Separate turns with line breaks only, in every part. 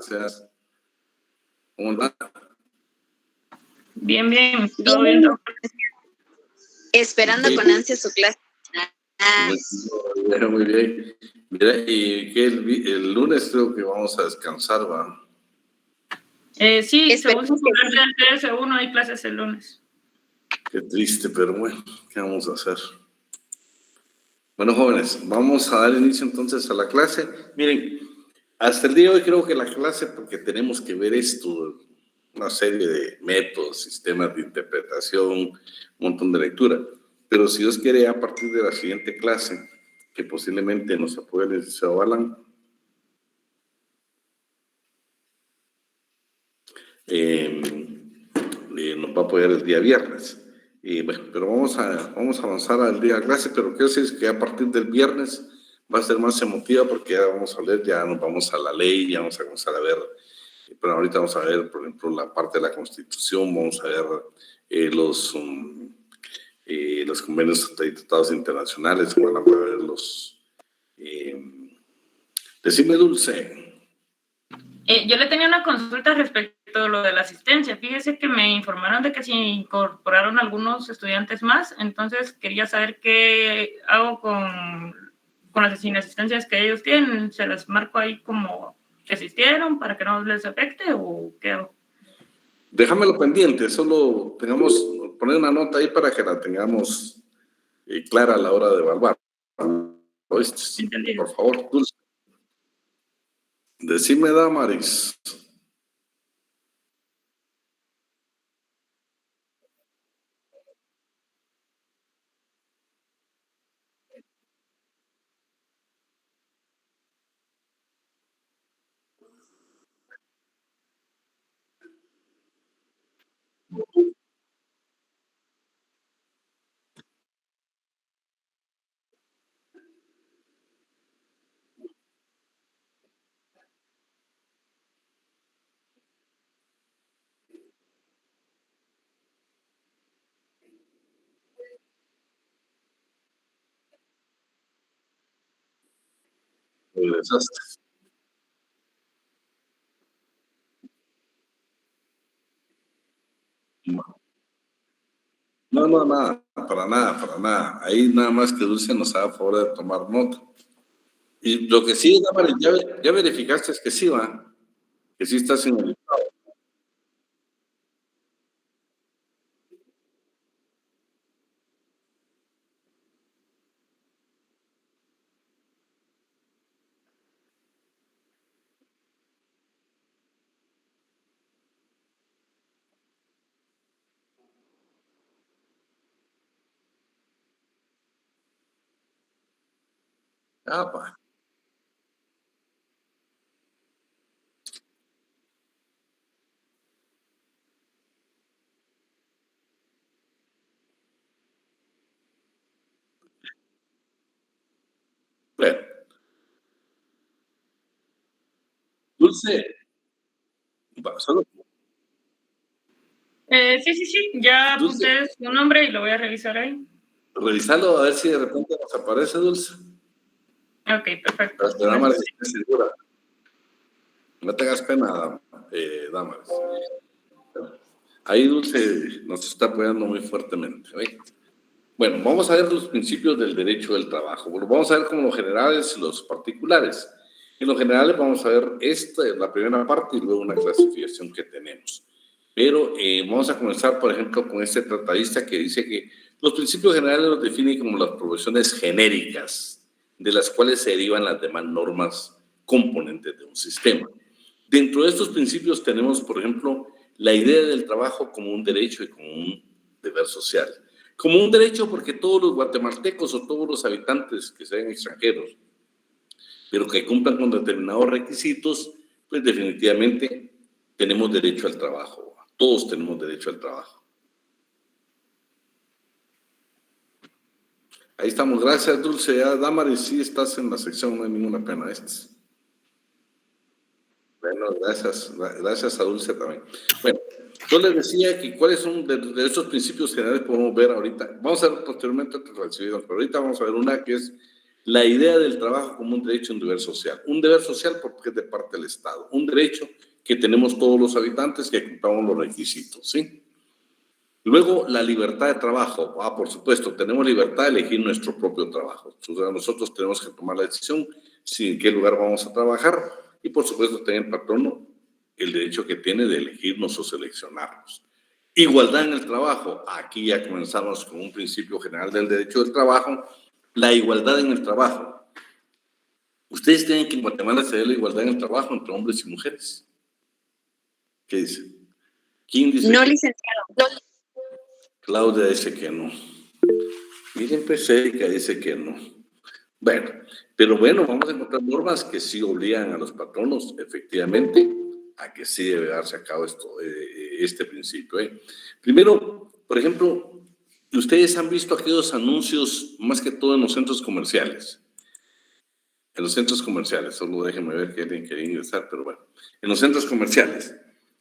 Gracias. ¿Cómo anda?
Bien, bien, todo bien.
Esperando con ansia su clase.
Muy bien. Mira, y que el lunes creo que vamos a descansar, ¿va?
Sí, según su clase del TS1 hay clases el lunes.
Qué triste, pero bueno, ¿qué vamos a hacer? Bueno, jóvenes, vamos a dar inicio entonces a la clase. Miren, hasta el día de hoy creo que la clase, porque tenemos que ver esto, una serie de métodos, sistemas de interpretación, un montón de lectura. Pero si Dios quiere, a partir de la siguiente clase, que posiblemente nos apoye el licenciado Alan, nos va a apoyar el día viernes. Bueno, pero vamos a avanzar al día de clase, pero quiero decir que a partir del viernes va a ser más emotiva porque ya vamos a leer, ya nos vamos a la ley, ya vamos a comenzar a ver, pero ahorita vamos a ver, por ejemplo, la parte de la Constitución, vamos a ver los convenios y tratados internacionales, van a ver los... decime, Dulce.
Yo le tenía una consulta respecto a lo de la asistencia. Fíjese que me informaron de que se incorporaron algunos estudiantes más, entonces quería saber qué hago con las inasistencias que ellos tienen. ¿Se las marco ahí como que asistieron para que no les afecte o qué hago?
Déjamelo pendiente, solo poner una nota ahí para que la tengamos clara a la hora de evaluar. Sí, por favor, Dulce. Decime, Damaris. No, nada, para nada. Ahí nada más que Dulce nos haga favor de tomar nota. Y lo que sí, Damaris, ya verificaste es que sí, va, que sí estás en el listado. Ah, pa. Bueno. Dulce. Solo.
Sí, ya apunté su nombre y lo voy a revisar ahí.
Revisalo a ver si de repente nos aparece, Dulce.
Ok, perfecto.
Damaris, estoy segura. No tengas pena, Damaris. Ahí Dulce nos está apoyando muy fuertemente. ¿Ve? Bueno, vamos a ver los principios del derecho del trabajo. Bueno, vamos a ver como los generales y los particulares. En los generales vamos a ver la primera parte y luego una clasificación que tenemos. Pero vamos a comenzar, por ejemplo, con este tratadista que dice que los principios generales los define como las profesiones genéricas, de las cuales se derivan las demás normas componentes de un sistema. Dentro de estos principios tenemos, por ejemplo, la idea del trabajo como un derecho y como un deber social. Como un derecho porque todos los guatemaltecos o todos los habitantes que sean extranjeros, pero que cumplan con determinados requisitos, pues definitivamente tenemos derecho al trabajo. Todos tenemos derecho al trabajo. Ahí estamos. Gracias, Dulce. Ya, Damaris, sí estás en la sección, no hay ninguna pena. Bueno, gracias a Dulce también. Bueno, yo les decía que cuáles son de estos principios generales podemos ver ahorita. Vamos a ver posteriormente otras recibidas, pero ahorita vamos a ver una que es la idea del trabajo como un derecho y un deber social. Un deber social porque es de parte del Estado. Un derecho que tenemos todos los habitantes que cumplamos los requisitos, ¿sí? Luego, la libertad de trabajo. Por supuesto, tenemos libertad de elegir nuestro propio trabajo. O sea, nosotros tenemos que tomar la decisión si en qué lugar vamos a trabajar y, por supuesto, tener el patrono el derecho que tiene de elegirnos o seleccionarnos. Igualdad en el trabajo. Aquí ya comenzamos con un principio general del derecho del trabajo. La igualdad en el trabajo. Ustedes tienen que en Guatemala se dé la igualdad en el trabajo entre hombres y mujeres. ¿Qué dicen? ¿Quién dice?
No, licenciado. No.
Claudia dice que no. Miren, pues Erika dice que no. Bueno, pero bueno, vamos a encontrar normas que sí obligan a los patronos, efectivamente, a que sí debe darse a cabo este principio. Primero, por ejemplo, ustedes han visto aquellos anuncios, más que todo en los centros comerciales. En los centros comerciales, solo déjenme ver que alguien quería ingresar, pero bueno, en los centros comerciales,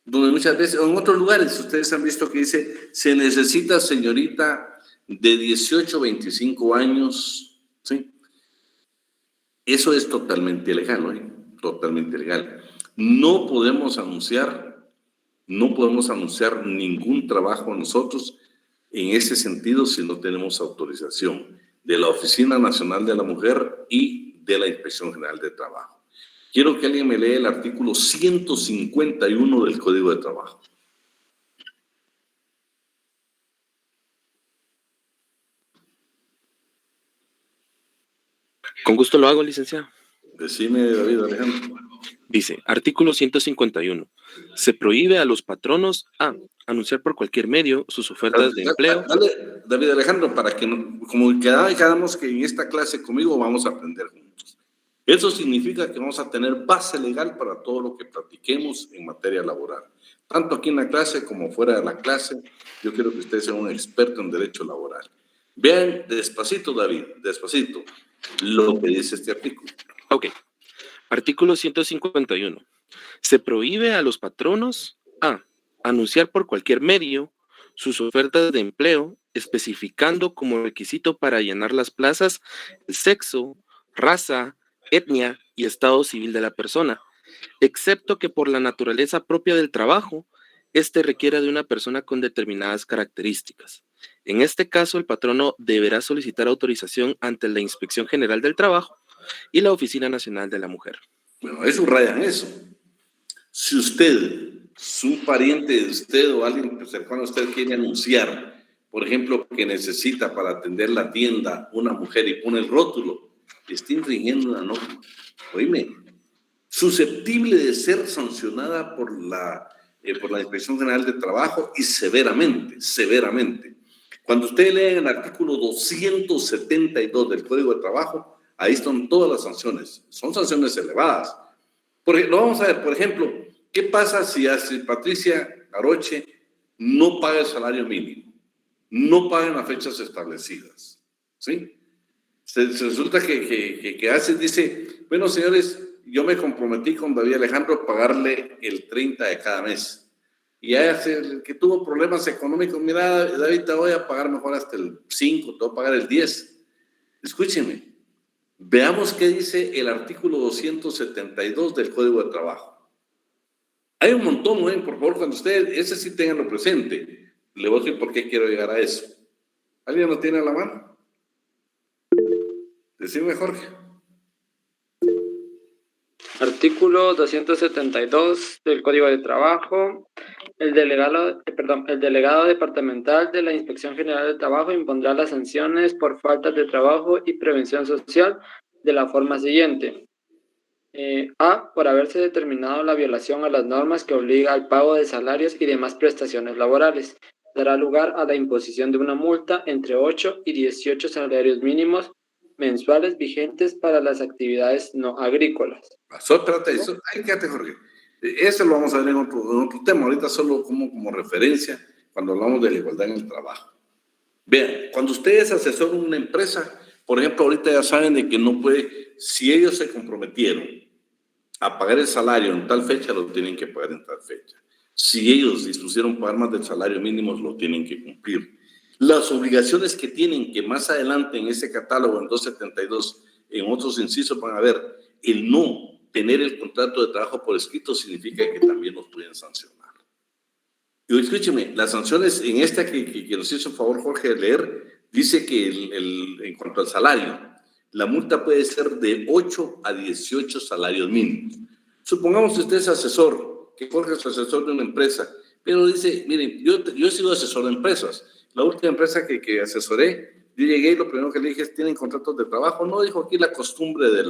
donde muchas veces, o en otros lugares, ustedes han visto que dice, se necesita señorita de 18 a 25 años, ¿sí? Eso es totalmente ilegal, ¿no? Totalmente ilegal. No podemos anunciar ningún trabajo nosotros en ese sentido si no tenemos autorización de la Oficina Nacional de la Mujer y de la Inspección General de Trabajo. Quiero que alguien me lea el artículo 151 del Código de Trabajo.
Con gusto lo hago, licenciado.
Decime, David Alejandro.
Dice, artículo 151. Se prohíbe a los patronos a anunciar por cualquier medio sus ofertas de empleo.
Dale, David Alejandro, para que, como quedamos que en esta clase conmigo vamos a aprender juntos. Eso significa que vamos a tener base legal para todo lo que practiquemos en materia laboral. Tanto aquí en la clase como fuera de la clase, yo quiero que ustedes sean un experto en derecho laboral. Vean despacito, David, despacito, lo que dice este artículo.
Ok. Artículo 151. Se prohíbe a los patronos a anunciar por cualquier medio sus ofertas de empleo, especificando como requisito para llenar las plazas el sexo, raza, etnia y estado civil de la persona, excepto que por la naturaleza propia del trabajo, este requiera de una persona con determinadas características. En este caso, el patrono deberá solicitar autorización ante la Inspección General del Trabajo y la Oficina Nacional de la Mujer.
Bueno, eso rayan eso. Si usted, su pariente de usted o alguien cercano a usted quiere anunciar, por ejemplo, que necesita para atender la tienda una mujer y pone el rótulo, está infringiendo una norma. Oíme, susceptible de ser sancionada por la Inspección General de Trabajo y severamente. Cuando usted lee el artículo 272 del Código de Trabajo, ahí están todas las sanciones. Son sanciones elevadas. Lo vamos a ver, por ejemplo, ¿qué pasa si Patricia Aroche no paga el salario mínimo? No paga en las fechas establecidas, ¿sí? Se resulta que hace, dice, bueno, señores, yo me comprometí con David Alejandro a pagarle el 30 de cada mes. Y hace que tuvo problemas económicos, mira, David, te voy a pagar mejor hasta el 5, te voy a pagar el 10. Escúcheme, veamos qué dice el artículo 272 del Código de Trabajo. Hay un montón, por favor, cuando ustedes, ese sí tenganlo presente. Le voy a decir por qué quiero llegar a eso. ¿Alguien lo tiene a la mano? Decime, Jorge.
Artículo 272 del Código de Trabajo. El delegado departamental de la Inspección General del Trabajo impondrá las sanciones por faltas de trabajo y prevención social de la forma siguiente. A. Por haberse determinado la violación a las normas que obliga al pago de salarios y demás prestaciones laborales. Dará lugar a la imposición de una multa entre 8 y 18 salarios mínimos mensuales vigentes para las actividades no agrícolas.
Espérate, ahí quédate, Jorge. Eso lo vamos a ver en otro tema, ahorita solo como referencia cuando hablamos de la igualdad en el trabajo. Vean, cuando ustedes asesoran una empresa, por ejemplo, ahorita ya saben de que no puede, si ellos se comprometieron a pagar el salario en tal fecha, lo tienen que pagar en tal fecha. Si ellos dispusieron pagar más del salario mínimo, lo tienen que cumplir. Las obligaciones que tienen, que más adelante en ese catálogo, en 272, en otros incisos van a ver, el no tener el contrato de trabajo por escrito significa que también nos pueden sancionar. Y escúcheme, las sanciones en esta que nos hizo el favor Jorge de leer, dice que en cuanto al salario, la multa puede ser de 8 a 18 salarios mínimos. Supongamos que usted es asesor, que Jorge es asesor de una empresa, pero dice, miren, yo he sido asesor de empresas. La última empresa que asesoré, yo llegué y lo primero que le dije es, ¿tienen contratos de trabajo? No, dijo, aquí la costumbre de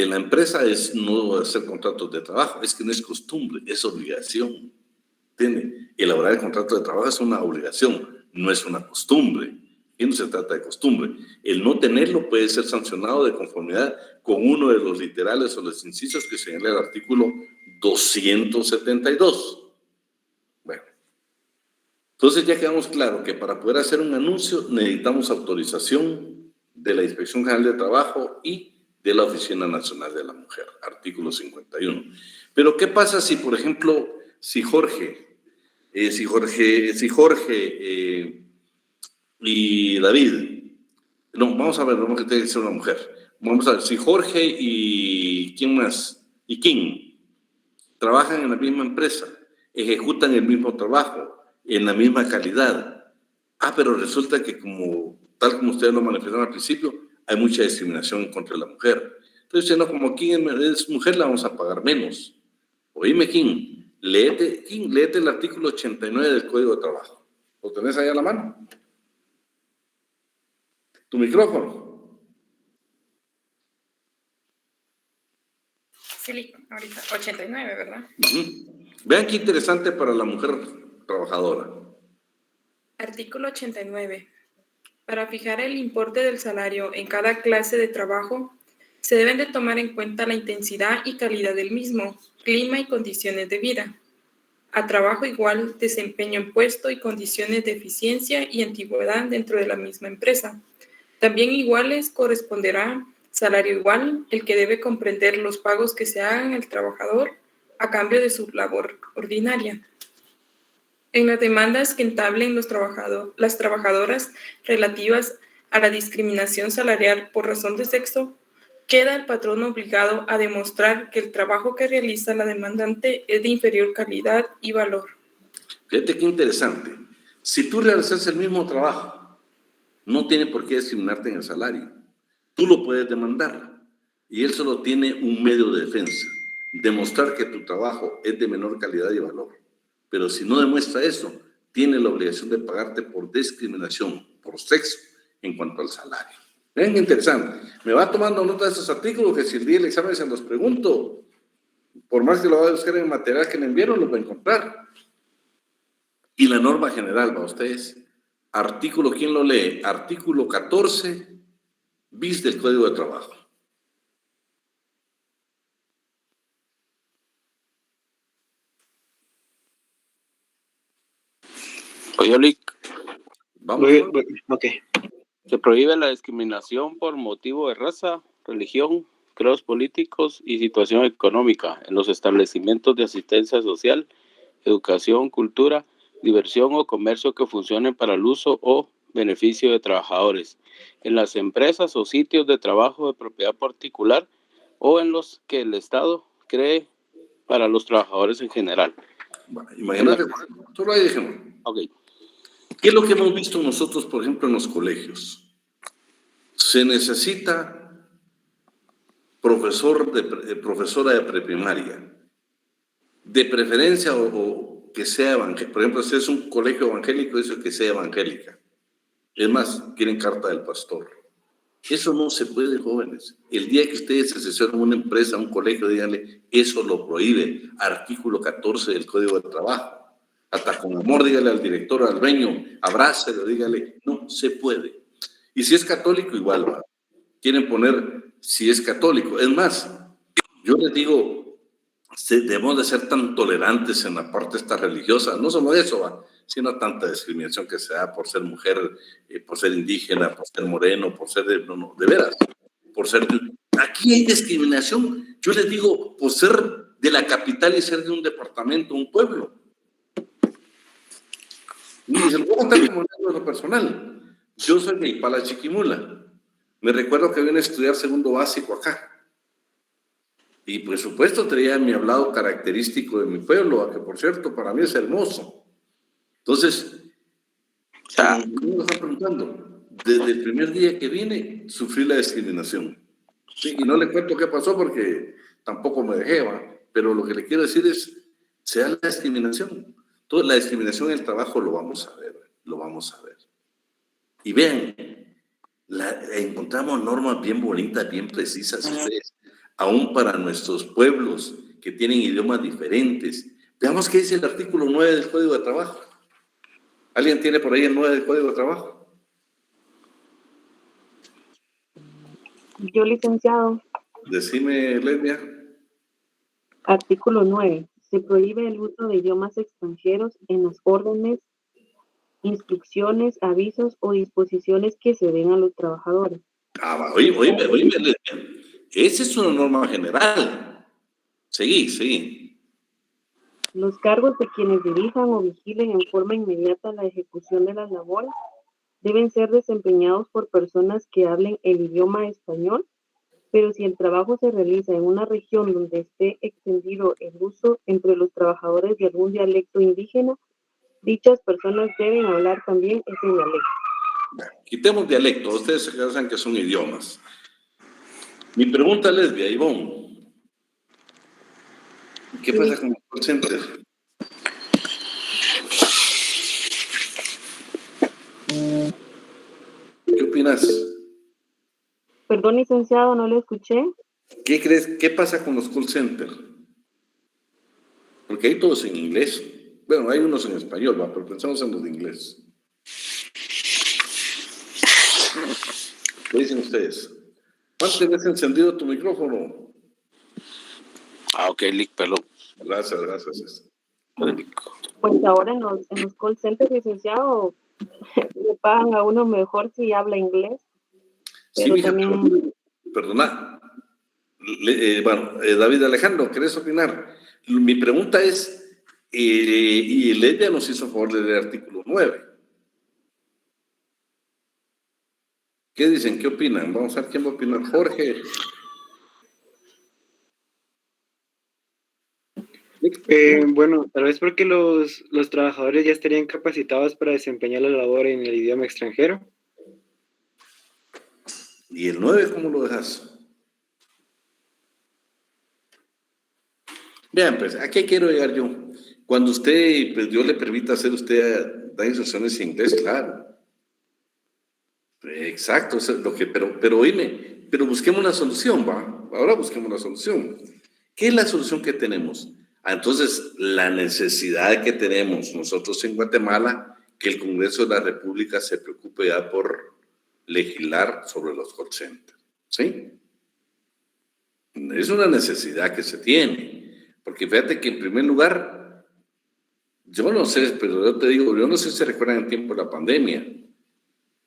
la empresa es no hacer contratos de trabajo. Es que no es costumbre, es obligación. ¿Entiende? Elaborar el contrato de trabajo es una obligación, no es una costumbre. Y no se trata de costumbre. El no tenerlo puede ser sancionado de conformidad con uno de los literales o los incisos que señala el artículo 272. Bueno, entonces ya quedamos claro que para poder hacer un anuncio necesitamos autorización de la Inspección General de Trabajo y de la Oficina Nacional de la Mujer, artículo 51. Pero ¿qué pasa si, por ejemplo, si Jorge y David, no, vamos a ver, vamos a tener que ser una mujer. Vamos a ver, si Jorge y ¿quién más? Y Kim trabajan en la misma empresa, ejecutan el mismo trabajo, en la misma calidad. Pero resulta que tal como ustedes lo manifestaron al principio, hay mucha discriminación contra la mujer. Entonces, no, como Kim es mujer, la vamos a pagar menos. Oíme, Kim, léete el artículo 89 del Código de Trabajo. ¿Lo tenés ahí a la mano? Tu micrófono.
Sí, ahorita 89, ¿verdad?
Vean qué interesante para la mujer trabajadora.
Artículo 89. Para fijar el importe del salario en cada clase de trabajo, se deben de tomar en cuenta la intensidad y calidad del mismo, clima y condiciones de vida. A trabajo igual, desempeño en puesto y condiciones de eficiencia y antigüedad dentro de la misma empresa. También iguales corresponderá salario igual, el que debe comprender los pagos que se hagan al trabajador a cambio de su labor ordinaria. En las demandas que entablen las trabajadoras relativas a la discriminación salarial por razón de sexo, queda el patrón obligado a demostrar que el trabajo que realiza la demandante es de inferior calidad y valor.
Fíjate qué interesante. Si tú realizas el mismo trabajo, no tiene por qué discriminarte en el salario. Tú lo puedes demandar y él solo tiene un medio de defensa, demostrar que tu trabajo es de menor calidad y valor. Pero si no demuestra eso, tiene la obligación de pagarte por discriminación, por sexo, en cuanto al salario. Vean qué interesante. Me va tomando nota de esos artículos que si el día del examen se los pregunto, por más que lo vaya a buscar en el material que le enviaron, lo va a encontrar. Y la norma general, para ustedes, artículo, ¿quién lo lee? Artículo 14 bis del Código de Trabajo.
Oye, Lick,
Vamos.
Ok.
se prohíbe la discriminación por motivo de raza, religión, credos políticos y situación económica en los establecimientos de asistencia social, educación, cultura, diversión o comercio que funcionen para el uso o beneficio de trabajadores, en las empresas o sitios de trabajo de propiedad particular o en los que el Estado cree para los trabajadores en general.
Bueno, imagínate, solo ahí dejemos.
Ok.
¿Qué es lo que hemos visto nosotros, por ejemplo, en los colegios? Se necesita profesora de preprimaria, de preferencia o que sea evangélica. Por ejemplo, si es un colegio evangélico, dice que sea evangélica. Es más, quieren carta del pastor. Eso no se puede, jóvenes. El día que ustedes se asesoren una empresa, un colegio, díganle, eso lo prohíbe. Artículo 14 del Código de Trabajo. Hasta con amor, dígale al director, al dueño, abrácelo, dígale, no se puede. Y si es católico, igual va. Quieren poner si es católico. Es más, yo les digo, debemos de ser tan tolerantes en la parte esta religiosa, no solo eso, va, sino tanta discriminación que se da por ser mujer, por ser indígena, por ser moreno, por ser de veras, por ser... Aquí hay discriminación, yo les digo, por ser de la capital y ser de un departamento, un pueblo. Y se lo voy a contar como en lo personal. Yo soy de Ipala Chiquimula. Me recuerdo que vine a estudiar segundo básico acá. Y por supuesto tenía mi hablado característico de mi pueblo, que por cierto para mí es hermoso. Entonces, me está preguntando, desde el primer día que vine, sufrí la discriminación. Sí, y no le cuento qué pasó porque tampoco me dejé, ¿va? Pero lo que le quiero decir es, se da la discriminación. Toda la discriminación en el trabajo lo vamos a ver, lo vamos a ver. Y vean, encontramos normas bien bonitas, bien precisas, ustedes, aún para nuestros pueblos que tienen idiomas diferentes. Veamos qué dice el artículo 9 del Código de Trabajo. ¿Alguien tiene por ahí el 9 del Código de Trabajo?
Yo, licenciado.
Decime, Lesbia.
Artículo 9. Se prohíbe el uso de idiomas extranjeros en las órdenes, instrucciones, avisos o disposiciones que se den a los trabajadores.
Oíme, Lesbia. Esa es una norma general. Seguí.
Los cargos de quienes dirijan o vigilen en forma inmediata la ejecución de las labores deben ser desempeñados por personas que hablen el idioma español, pero si el trabajo se realiza en una región donde esté extendido el uso entre los trabajadores de algún dialecto indígena, dichas personas deben hablar también ese dialecto.
Quitemos dialecto, ustedes se saben que son idiomas. Mi pregunta, Lesbia, Ivonne, ¿qué pasa con los call centers? ¿Qué opinas?
Perdón, licenciado, no le escuché.
¿Qué crees? ¿Qué pasa con los call centers? Porque hay todos en inglés. Bueno, hay unos en español, ¿va? Pero pensamos en los de inglés. ¿Qué dicen ustedes? ¿Cuántas veces has encendido tu micrófono?
Ok, Lick, perdón.
Gracias.
Pues ahora en los call centers, licenciado, le pagan a uno mejor si habla inglés.
Sí, mija,
también...
perdona. David Alejandro, ¿querés opinar? Mi pregunta es, y Lesbia nos hizo favor de leer el artículo 9. ¿Qué dicen? ¿Qué opinan? Vamos a ver quién va a opinar. Jorge.
Bueno, tal vez porque los trabajadores ya estarían capacitados para desempeñar la labor en el idioma extranjero.
¿Y el 9 cómo lo dejas? Vean, pues, ¿a qué quiero llegar yo? Cuando usted, pues Dios le permita hacer usted, dar instrucciones en inglés, claro. Exacto, eso es lo que, pero oíme, pero busquemos una solución, ¿va? Ahora busquemos una solución. ¿Qué es la solución que tenemos? Entonces, la necesidad que tenemos nosotros en Guatemala, que el Congreso de la República se preocupe ya por legislar sobre los call centers, ¿sí? Es una necesidad que se tiene, porque fíjate que en primer lugar, yo no sé, pero yo te digo, yo no sé si se recuerdan en tiempo de la pandemia,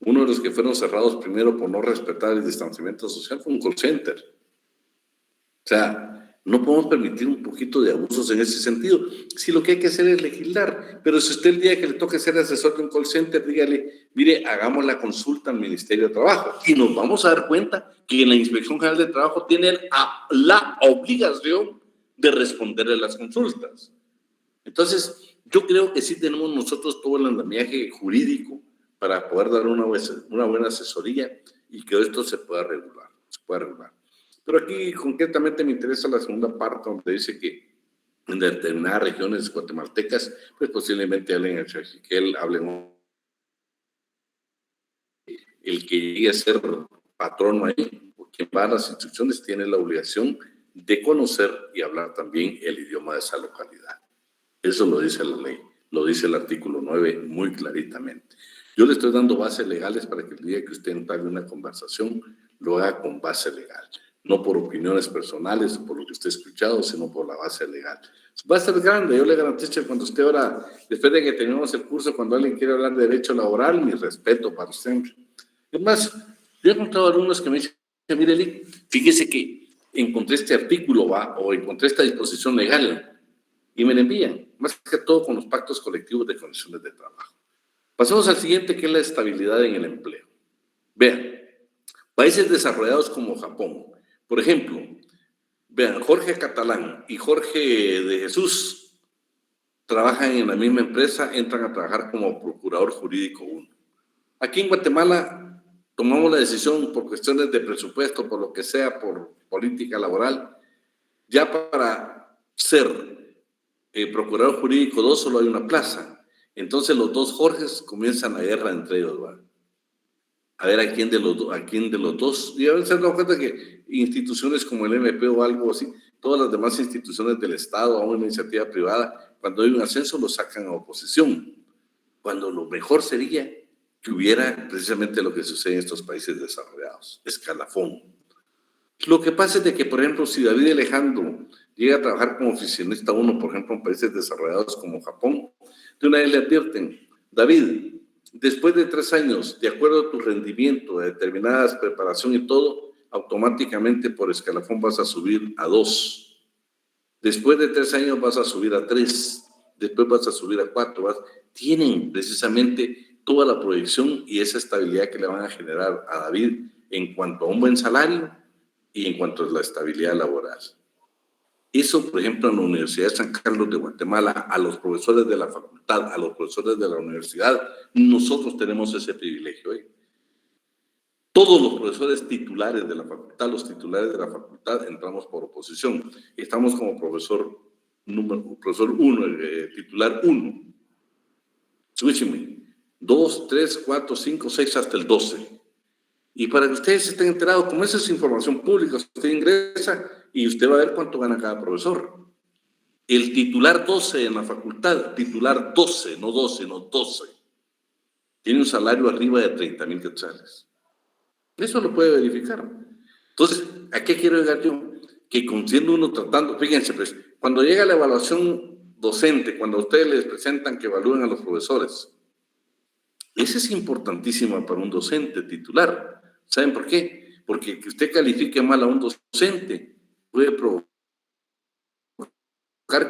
uno de los que fueron cerrados primero por no respetar el distanciamiento social fue un call center. O sea, no podemos permitir un poquito de abusos en ese sentido. Si lo que hay que hacer es legislar, pero si usted el día que le toque ser asesor de un call center, dígale, mire, hagamos la consulta al Ministerio de Trabajo y nos vamos a dar cuenta que la Inspección General de Trabajo tiene la obligación de responderle las consultas. Entonces, yo creo que sí tenemos nosotros todo el andamiaje jurídico para poder dar una buena asesoría y que esto se pueda regular. Pero aquí concretamente me interesa la segunda parte donde dice que en determinadas regiones guatemaltecas, pues posiblemente hablen el Chajiquel, hablen el que llegue a ser patrono ahí, o quien va a las instrucciones tiene la obligación de conocer y hablar también el idioma de esa localidad. Eso lo dice la ley, lo dice el artículo 9 muy claritamente. Yo le estoy dando bases legales para que el día que usted entagle una conversación lo haga con base legal, no por opiniones personales o por lo que usted ha escuchado, sino por la base legal. Va a ser grande, yo le garantizo que cuando usted ahora, después de que terminemos el curso, cuando alguien quiere hablar de derecho laboral, mi respeto para usted. Es más, yo he encontrado alumnos que me dicen, mire, Lick, fíjese que encontré este artículo o encontré esta disposición legal y me la envían, más que todo con los pactos colectivos de condiciones de trabajo. Pasemos al siguiente, que es la estabilidad en el empleo. Vean, países desarrollados como Japón, por ejemplo, vean, Jorge Catalán y Jorge de Jesús trabajan en la misma empresa, entran a trabajar como procurador jurídico 1. Aquí en Guatemala tomamos la decisión por cuestiones de presupuesto, por lo que sea, por política laboral, ya para ser procurador jurídico 2 solo hay una plaza. Entonces los dos Jorges comienzan la guerra entre ellos, ¿va? A ver a quién de los dos. Y a veces se dan cuenta que instituciones como el MP o algo así, todas las demás instituciones del Estado, a una iniciativa privada, cuando hay un ascenso lo sacan a oposición. Cuando lo mejor sería que hubiera precisamente lo que sucede en estos países desarrollados, escalafón. Lo que pasa es de que, por ejemplo, si David Alejandro llega a trabajar como oficinista 1, por ejemplo, en países desarrollados como Japón, de una vez le advierten, David, después de 3 años, de acuerdo a tu rendimiento, de determinadas preparación y todo, automáticamente por escalafón vas a subir a 2. Después de 3 años vas a subir a 3. Después vas a subir a 4. Tienen precisamente toda la proyección y esa estabilidad que le van a generar a David en cuanto a un buen salario y en cuanto a la estabilidad laboral. Eso, por ejemplo, en la Universidad de San Carlos de Guatemala, a los profesores de la facultad, a los profesores de la universidad, nosotros tenemos ese privilegio. Todos los profesores titulares de la facultad, los titulares de la facultad, entramos por oposición. Estamos como profesor 1, titular 1. Escúchenme, 2, 3, 4, 5, 6, hasta el 12. Y para que ustedes estén enterados, como esa es información pública, usted ingresa y usted va a ver cuánto gana cada profesor. El titular 12 en la facultad, titular 12, no 12, no 12, tiene un salario arriba de 30,000 quetzales. Eso lo puede verificar. Entonces, ¿a qué quiero llegar yo? Que siendo uno tratando, fíjense, pues, cuando llega la evaluación docente, cuando a ustedes les presentan que evalúen a los profesores, ese es importantísimo para un docente titular. ¿Saben por qué? Porque que usted califique mal a un docente puede provocar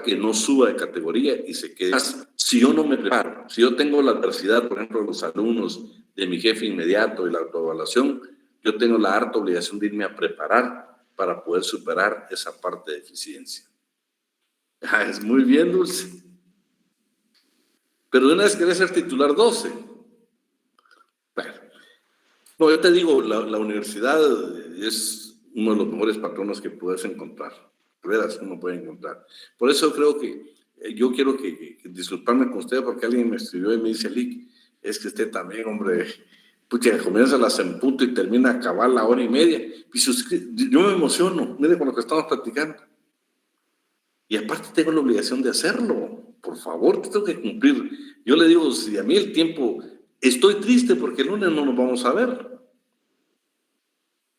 que no suba de categoría y se quede. Si yo no me preparo, si yo tengo la adversidad, por ejemplo, los alumnos de mi jefe inmediato y la autoevaluación, yo tengo la harta obligación de irme a preparar para poder superar esa parte de eficiencia. Es muy bien, Dulce. Pero de una vez querés ser titular 12. Bueno, no, yo te digo, la universidad es uno de los mejores patronos que puedes encontrar. De veras, uno puede encontrar. Por eso creo que yo quiero que disculparme con usted porque alguien me escribió y me dice, Lick, es que usted también, hombre, porque comienza la semputa y termina a acabar la hora y media. Y yo me emociono, mire con lo que estamos platicando. Y aparte tengo la obligación de hacerlo. Por favor, tengo que cumplir. Yo le digo, si a mí el tiempo... Estoy triste porque el lunes no nos vamos a ver.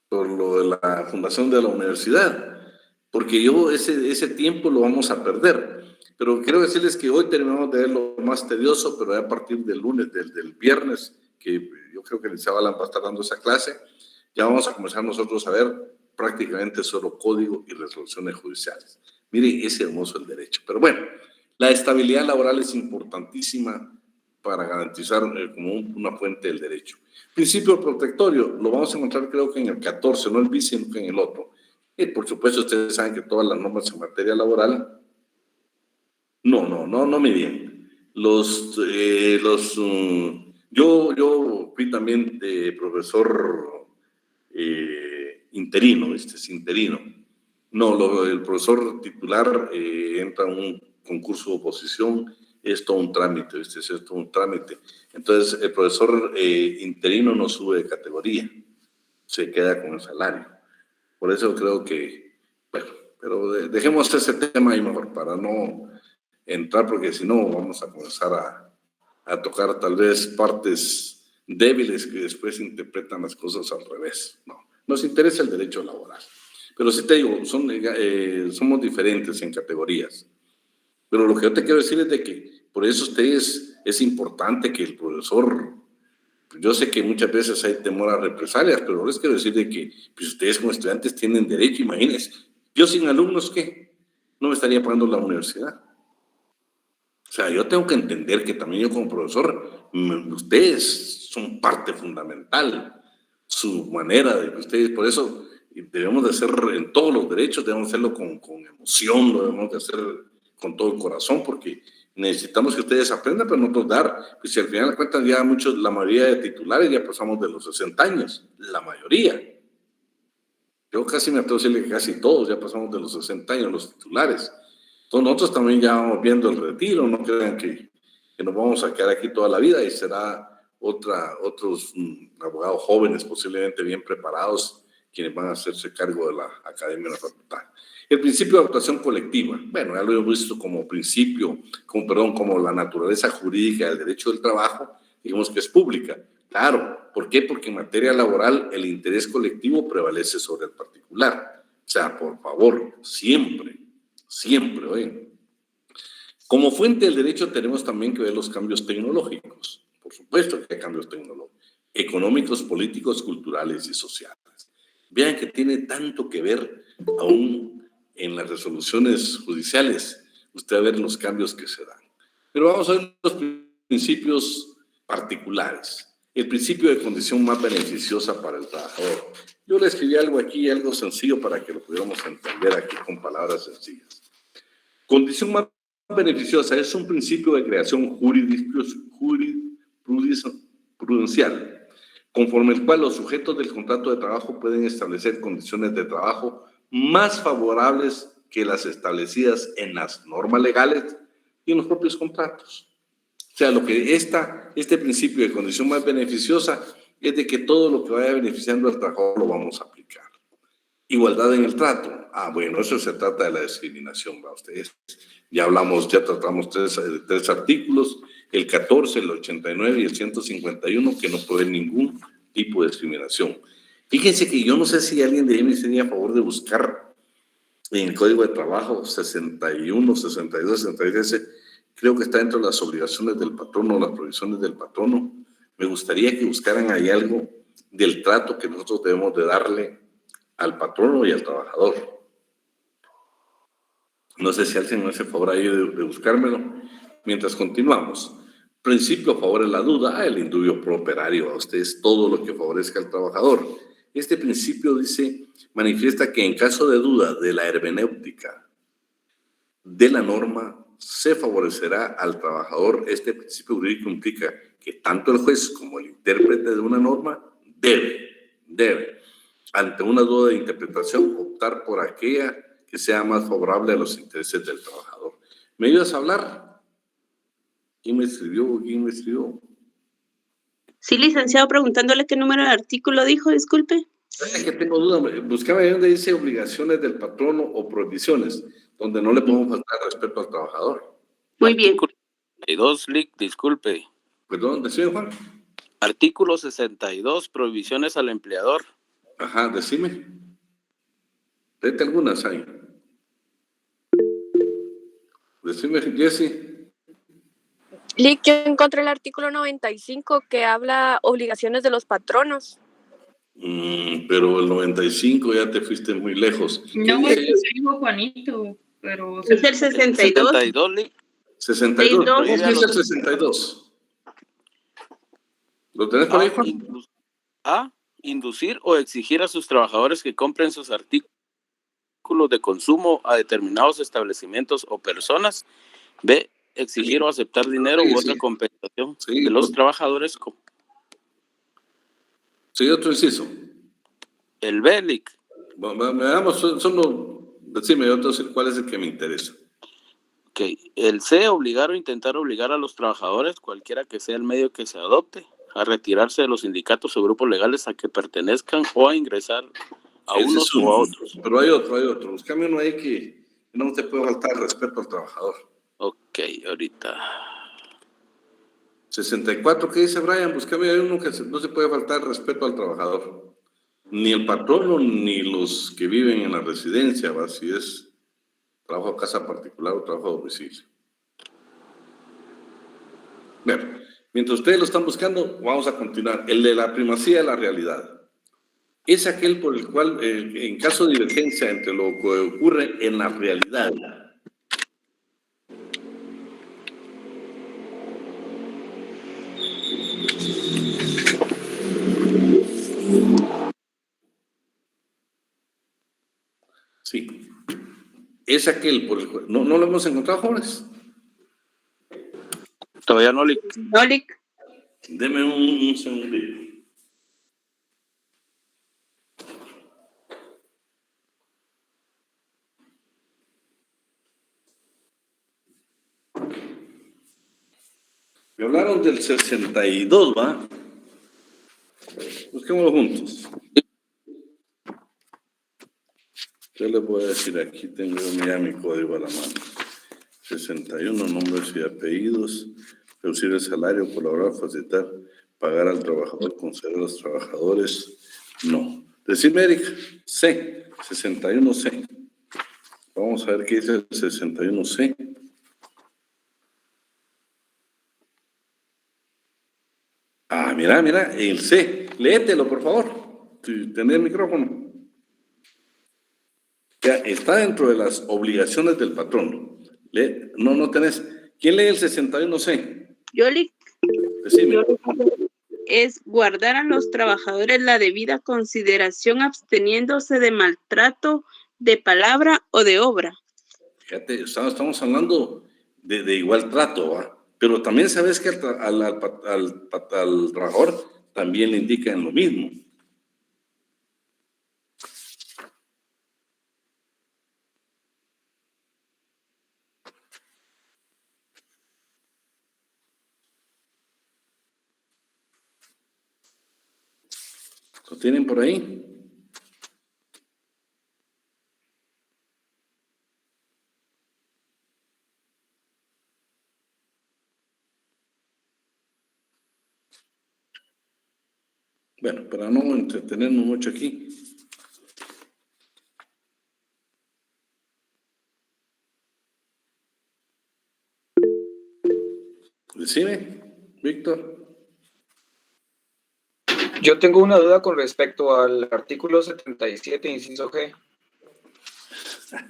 Por lo de la fundación de la universidad. Porque yo ese tiempo lo vamos a perder. Pero quiero decirles que hoy terminamos de ver lo más tedioso, pero a partir del lunes, del viernes, que yo creo que el Zabalan va a estar dando esa clase, ya vamos a comenzar nosotros a ver prácticamente solo código y resoluciones judiciales. Mire, es hermoso el derecho. Pero bueno, la estabilidad laboral es importantísima para garantizar como una fuente del derecho. Principio protectorio, lo vamos a encontrar creo que en el 14, no el bis, sino que en el otro. Y por supuesto, ustedes saben que todas las normas en materia laboral, no me bien. Yo fui también profesor interino, es interino. No, el profesor titular entra a un concurso de oposición, es todo un trámite, es todo un trámite. Entonces, el profesor interino no sube de categoría, se queda con el salario. Por eso creo que, bueno, pero dejemos ese tema ahí mejor para no entrar, porque si no vamos a comenzar a tocar tal vez partes débiles que después interpretan las cosas al revés. No, nos interesa el derecho laboral. Pero sí te digo, somos diferentes en categorías. Pero lo que yo te quiero decir es de que por eso es importante que el profesor, yo sé que muchas veces hay temor a represalias, pero les quiero decir de que pues ustedes como estudiantes tienen derecho, imagínense. Yo sin alumnos, ¿qué? No me estaría pagando la universidad. O sea, yo tengo que entender que también yo como profesor, ustedes son parte fundamental. su manera de que ustedes, por eso debemos de hacer en todos los derechos, debemos hacerlo con emoción, lo debemos de hacer con todo el corazón, porque necesitamos que ustedes aprendan, pero nosotros dar, pues si al final de cuentas ya muchos, la mayoría de titulares ya pasamos de los 60 años, la mayoría. Yo casi me atrevo a decirle que casi todos ya pasamos de los 60 años, los titulares. Entonces nosotros también ya vamos viendo el retiro, no crean que nos vamos a quedar aquí toda la vida y será otros abogados jóvenes, posiblemente bien preparados, quienes van a hacerse cargo de la academia de la facultad. El principio de actuación colectiva, bueno, ya lo hemos visto como principio, como la naturaleza jurídica del derecho del trabajo, digamos que es pública. Claro, ¿por qué? Porque en materia laboral el interés colectivo prevalece sobre el particular. O sea, por favor, siempre, oye. Como fuente del derecho tenemos también que ver los cambios tecnológicos. Por supuesto que hay cambios tecnológicos, económicos, políticos, culturales y sociales. Vean que tiene tanto que ver aún en las resoluciones judiciales, usted va a ver los cambios que se dan. Pero vamos a ver los principios particulares. El principio de condición más beneficiosa para el trabajador. Yo le escribí algo aquí, algo sencillo para que lo pudiéramos entender aquí con palabras sencillas. Condición más beneficiosa es un principio de creación jurisprudencial, conforme el cual los sujetos del contrato de trabajo pueden establecer condiciones de trabajo más favorables que las establecidas en las normas legales y en los propios contratos. O sea, lo que este principio de condición más beneficiosa es de que todo lo que vaya beneficiando al trabajador lo vamos a aplicar. Igualdad en el trato. Bueno, eso se trata de la discriminación, ¿va? Ustedes ya tratamos tres artículos, el 14, el 89 y el 151, que no proveen ningún tipo de discriminación. Fíjense que yo no sé si alguien de ahí sería a favor de buscar en el Código de Trabajo 61, 62, 63, creo que está dentro de las obligaciones del patrono, las provisiones del patrono. Me gustaría que buscaran ahí algo del trato que nosotros debemos de darle al patrono y al trabajador. No sé si alguien me hace favor ahí de buscármelo. Mientras continuamos. Principio a favor de la duda, el indubio pro operario. A ustedes todo lo que favorezca al trabajador. Este principio dice, manifiesta que en caso de duda de la hermenéutica de la norma, se favorecerá al trabajador. Este principio jurídico implica que tanto el juez como el intérprete de una norma debe, ante una duda de interpretación, optar por aquella que sea más favorable a los intereses del trabajador. ¿Me ayudas a hablar? ¿Quién me escribió?
Sí, licenciado, preguntándole qué número de artículo dijo, disculpe.
Es que tengo duda. Buscaba ahí donde dice obligaciones del patrono o prohibiciones, donde no le podemos faltar respeto al trabajador.
Muy bien.
Artículo 62, Lic, disculpe.
Perdón, decime, Juan.
Artículo 62, prohibiciones al empleador.
Ajá, decime. Léete algunas ahí. Decime, Jessy.
Lic, yo encontré el artículo 95 que habla obligaciones de los patronos.
Pero el 95 ya te fuiste muy lejos.
No, eso se dijo Juanito, pero...
Es el 62.
62, Lic.
62. ¿Cómo es el 62? ¿Lo tenés por ahí, Juan?
Inducir o exigir a sus trabajadores que compren sus artículos de consumo a determinados establecimientos o personas. B, exigir o aceptar dinero u otra compensación de los trabajadores.
Sí, otro inciso.
El B, Lic.
Veamos, decime otro, cuál es el que me interesa.
Ok, el C, obligar o intentar obligar a los trabajadores, cualquiera que sea el medio que se adopte, a retirarse de los sindicatos o grupos legales a que pertenezcan o a ingresar a unos o a otros.
Pero hay otro. Buscame uno ahí que no te puede faltar respeto al trabajador.
Ok, ahorita.
64, ¿qué dice Brian? Buscame ahí uno que no se puede faltar respeto al trabajador. Ni el patrono, ni los que viven en la residencia, ¿va? Si es trabajo a casa particular o trabajo a domicilio. Bueno, mientras ustedes lo están buscando, vamos a continuar. El de la primacía de la realidad. Es aquel por el cual, en caso de divergencia entre lo que ocurre en la realidad es aquel por el cual... ¿No lo hemos encontrado, jóvenes?
Todavía no, Lick.
No, Lick.
Deme un segundito. Me hablaron del 62, ¿va? Busquémoslo juntos. Yo les voy a decir, aquí tengo ya mi código a la mano. 61, nombres y apellidos, reducir el salario, colaborar, facilitar, pagar al trabajador, conceder a los trabajadores. No. Decime, Erika, C, 61C. Vamos a ver qué dice el 61C. Ah, mira, el C. Léetelo, por favor. Tenés el micrófono. Ya está dentro de las obligaciones del patrón. No tenés. ¿Quién lee el 61C?
Yo, Lick.
Decime.
Es guardar a los trabajadores la debida consideración absteniéndose de maltrato de palabra o de obra.
Fíjate, estamos hablando de igual trato, ¿va? Pero también sabes que al trabajador también le indican lo mismo. ¿Lo tienen por ahí? Bueno, para no entretenernos mucho aquí. Decime, Víctor.
Yo tengo una duda con respecto al artículo 77, inciso G.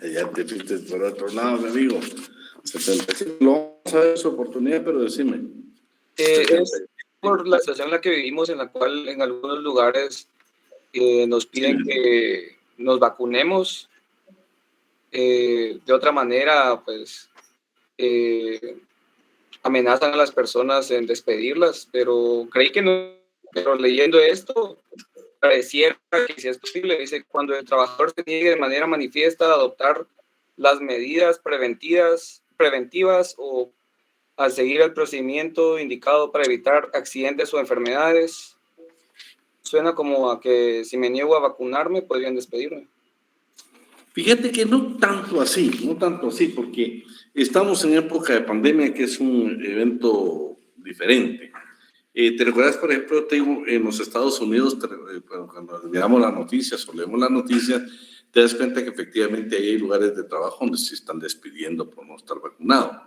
Ya te fuiste por otro lado, mi amigo. 77. Lo vamos a ver su oportunidad, pero decime.
Es por la situación en la que vivimos, en la cual en algunos lugares nos piden que nos vacunemos. De otra manera, pues, amenazan a las personas en despedirlas, pero creí que no. Pero leyendo esto, pareciera que si es posible, dice, cuando el trabajador se niegue de manera manifiesta a adoptar las medidas preventivas o a seguir el procedimiento indicado para evitar accidentes o enfermedades. Suena como a que si me niego a vacunarme, podrían despedirme.
Fíjate que no tanto así, porque estamos en época de pandemia, que es un evento diferente. ¿Te recuerdas, por ejemplo, en los Estados Unidos, cuando miramos las noticias o leemos las noticias, te das cuenta que efectivamente hay lugares de trabajo donde se están despidiendo por no estar vacunado.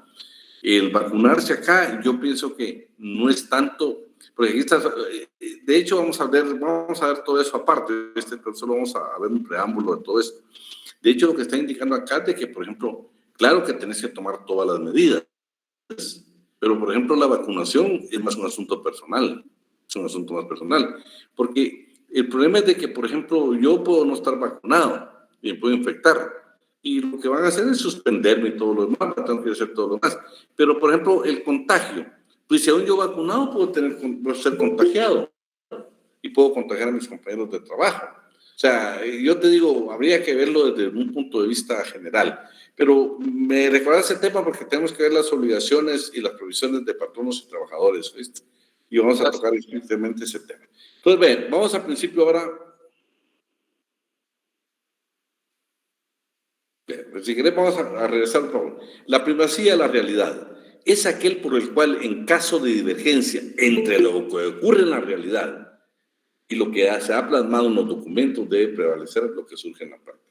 El vacunarse acá, yo pienso que no es tanto, porque aquí está, de hecho vamos a ver todo eso aparte, pero solo vamos a ver un preámbulo de todo esto. De hecho, lo que está indicando acá es de que, por ejemplo, claro que tenés que tomar todas las medidas, pero, por ejemplo, la vacunación es más un asunto personal, es un asunto más personal, porque el problema es de que, por ejemplo, yo puedo no estar vacunado y me puedo infectar, y lo que van a hacer es suspenderme y todo lo demás, tengo que hacer todo lo demás. Pero, por ejemplo, el contagio, pues si aún yo vacunado puedo ser contagiado y puedo contagiar a mis compañeros de trabajo. O sea, yo te digo, habría que verlo desde un punto de vista general. Pero me recuerda ese tema porque tenemos que ver las obligaciones y las provisiones de patronos y trabajadores, ¿viste? Y vamos a tocar estrictamente ese tema. Entonces, ven, vamos al principio ahora. Bien, si querés, vamos a regresar un poco. La primacía de la realidad es aquel por el cual, en caso de divergencia entre lo que ocurre en la realidad y lo que se ha plasmado en los documentos, debe prevalecer lo que surge en la práctica.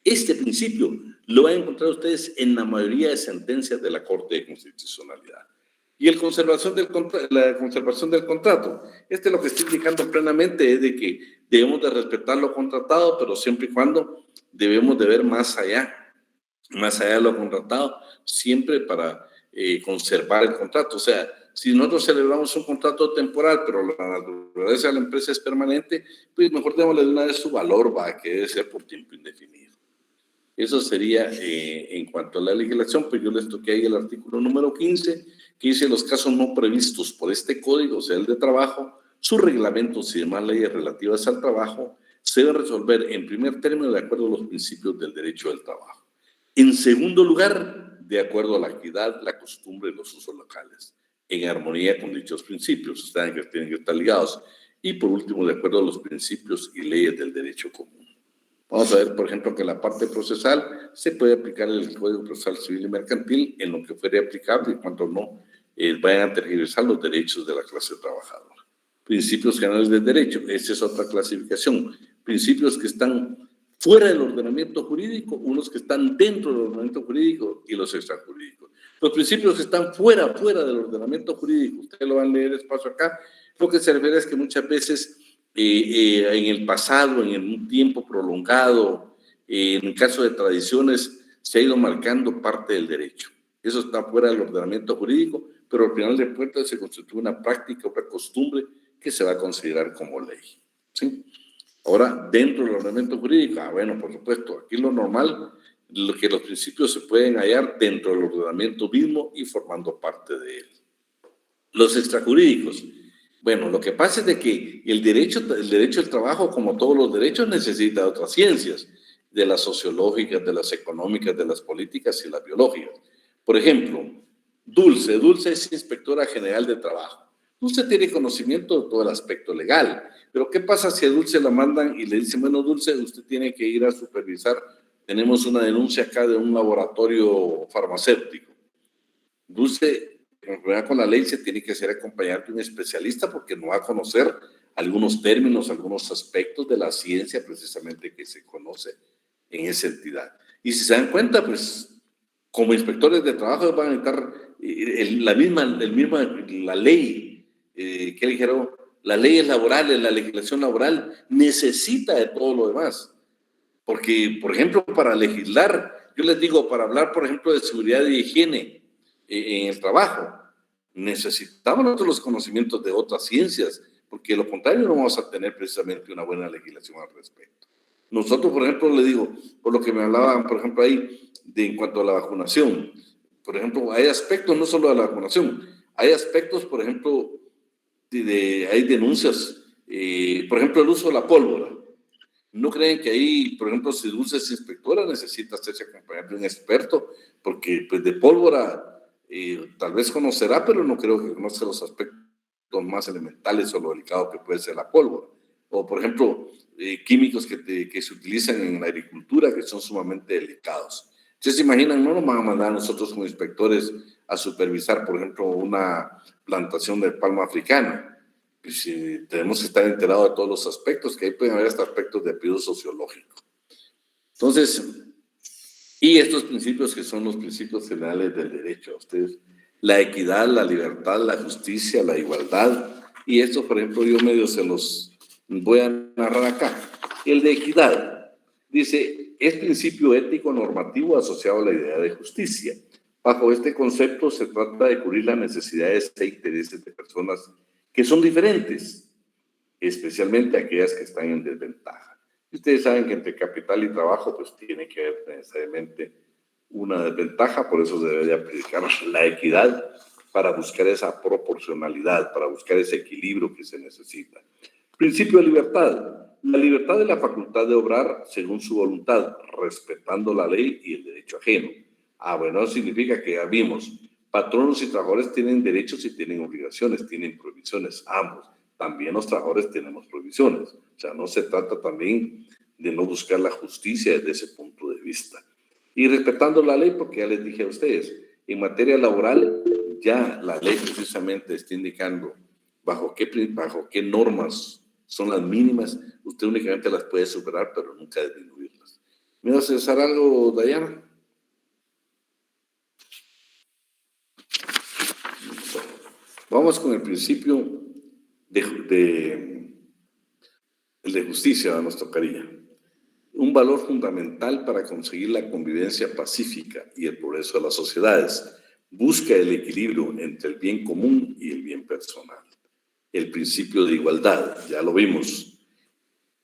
Este principio lo van a encontrar ustedes en la mayoría de sentencias de la Corte de Constitucionalidad. Y la conservación del contrato. Lo que estoy indicando plenamente es de que debemos de respetar lo contratado, pero siempre y cuando debemos de ver más allá de lo contratado, siempre para conservar el contrato. O sea, si nosotros celebramos un contrato temporal, pero la naturaleza de la empresa es permanente, pues mejor démosle de una vez su valor, que debe ser por tiempo indefinido. Eso sería en cuanto a la legislación, pues yo les toqué ahí el artículo número 15, que dice los casos no previstos por este código, o sea, el de trabajo, sus reglamentos y demás leyes relativas al trabajo se deben resolver en primer término de acuerdo a los principios del derecho del trabajo. En segundo lugar, de acuerdo a la equidad, la costumbre y los usos locales, en armonía con dichos principios, tienen que estar ligados. Y por último, de acuerdo a los principios y leyes del derecho común. Vamos a ver, por ejemplo, que en la parte procesal se puede aplicar el Código Procesal Civil y Mercantil en lo que fuera aplicable y cuando no vayan a tergiversar los derechos de la clase trabajadora. Principios generales del derecho, esa es otra clasificación. Principios que están fuera del ordenamiento jurídico, unos que están dentro del ordenamiento jurídico y los extrajurídicos. Los principios que están fuera del ordenamiento jurídico, ustedes lo van a leer despacio acá, lo que se refiere es que muchas veces en el pasado, en un tiempo prolongado, en el caso de tradiciones, se ha ido marcando parte del derecho. Eso está fuera del ordenamiento jurídico, pero al final de cuentas se constituye una práctica, una costumbre que se va a considerar como ley. ¿Sí? Ahora, dentro del ordenamiento jurídico, bueno, por supuesto, aquí lo normal, que los principios se pueden hallar dentro del ordenamiento mismo y formando parte de él. Los extrajurídicos. Bueno, lo que pasa es de que el derecho al trabajo, como todos los derechos, necesita de otras ciencias, de las sociológicas, de las económicas, de las políticas y las biológicas. Por ejemplo, Dulce es inspectora general de trabajo. Dulce tiene conocimiento de todo el aspecto legal, pero ¿qué pasa si a Dulce la mandan y le dicen, bueno, Dulce, usted tiene que ir a supervisar, tenemos una denuncia acá de un laboratorio farmacéutico? Dulce, con la ley, se tiene que hacer acompañar de un especialista porque no va a conocer algunos términos, algunos aspectos de la ciencia precisamente que se conoce en esa entidad. Y si se dan cuenta, pues como inspectores de trabajo van a necesitar la ley, ¿qué dijeron? Las leyes laborales, la legislación laboral necesita de todo lo demás. Porque, por ejemplo, para legislar, yo les digo, para hablar, por ejemplo, de seguridad y higiene en el trabajo, necesitamos nosotros los conocimientos de otras ciencias, porque de lo contrario no vamos a tener precisamente una buena legislación al respecto. Nosotros, por ejemplo, le digo, por lo que me hablaban, por ejemplo, ahí, en cuanto a la vacunación, por ejemplo, hay aspectos, no solo de la vacunación, hay aspectos, por ejemplo, hay denuncias, por ejemplo, el uso de la pólvora. ¿No creen que ahí, por ejemplo, si Dulce es inspectora, necesita hacerse acompañar de un experto? Porque pues, de pólvora tal vez conocerá, pero no creo que conozca los aspectos más elementales o lo delicado que puede ser la pólvora. O, por ejemplo, químicos que se utilizan en la agricultura que son sumamente delicados. Ustedes se imaginan, no nos van a mandar a nosotros como inspectores a supervisar, por ejemplo, una plantación de palma africana. Pues, tenemos que estar enterados de todos los aspectos, que ahí pueden haber hasta aspectos de apellido sociológico. Entonces, y estos principios que son los principios generales del derecho a ustedes, la equidad, la libertad, la justicia, la igualdad, y esto, por ejemplo, yo medio se los voy a narrar acá. El de equidad, dice, es principio ético normativo asociado a la idea de justicia. Bajo este concepto se trata de cubrir las necesidades e intereses de personas que son diferentes, especialmente aquellas que están en desventaja. Ustedes saben que entre capital y trabajo pues tiene que haber necesariamente una desventaja, por eso se debe de aplicar la equidad para buscar esa proporcionalidad, para buscar ese equilibrio que se necesita. Principio de libertad. La libertad es la facultad de obrar según su voluntad, respetando la ley y el derecho ajeno. Bueno, eso significa que ya vimos, patronos y trabajadores tienen derechos y tienen obligaciones, tienen prohibiciones, ambos. También los trabajadores tenemos prohibiciones. O sea, no se trata también de no buscar la justicia desde ese punto de vista. Y respetando la ley, porque ya les dije a ustedes, en materia laboral, ya la ley precisamente está indicando bajo qué normas son las mínimas. Usted únicamente las puede superar, pero nunca disminuirlas. ¿Me vas a cesar algo, Dayana? Vamos con el principio de justicia, nos tocaría. Un valor fundamental para conseguir la convivencia pacífica y el progreso de las sociedades. Busca el equilibrio entre el bien común y el bien personal. El principio de igualdad, ya lo vimos.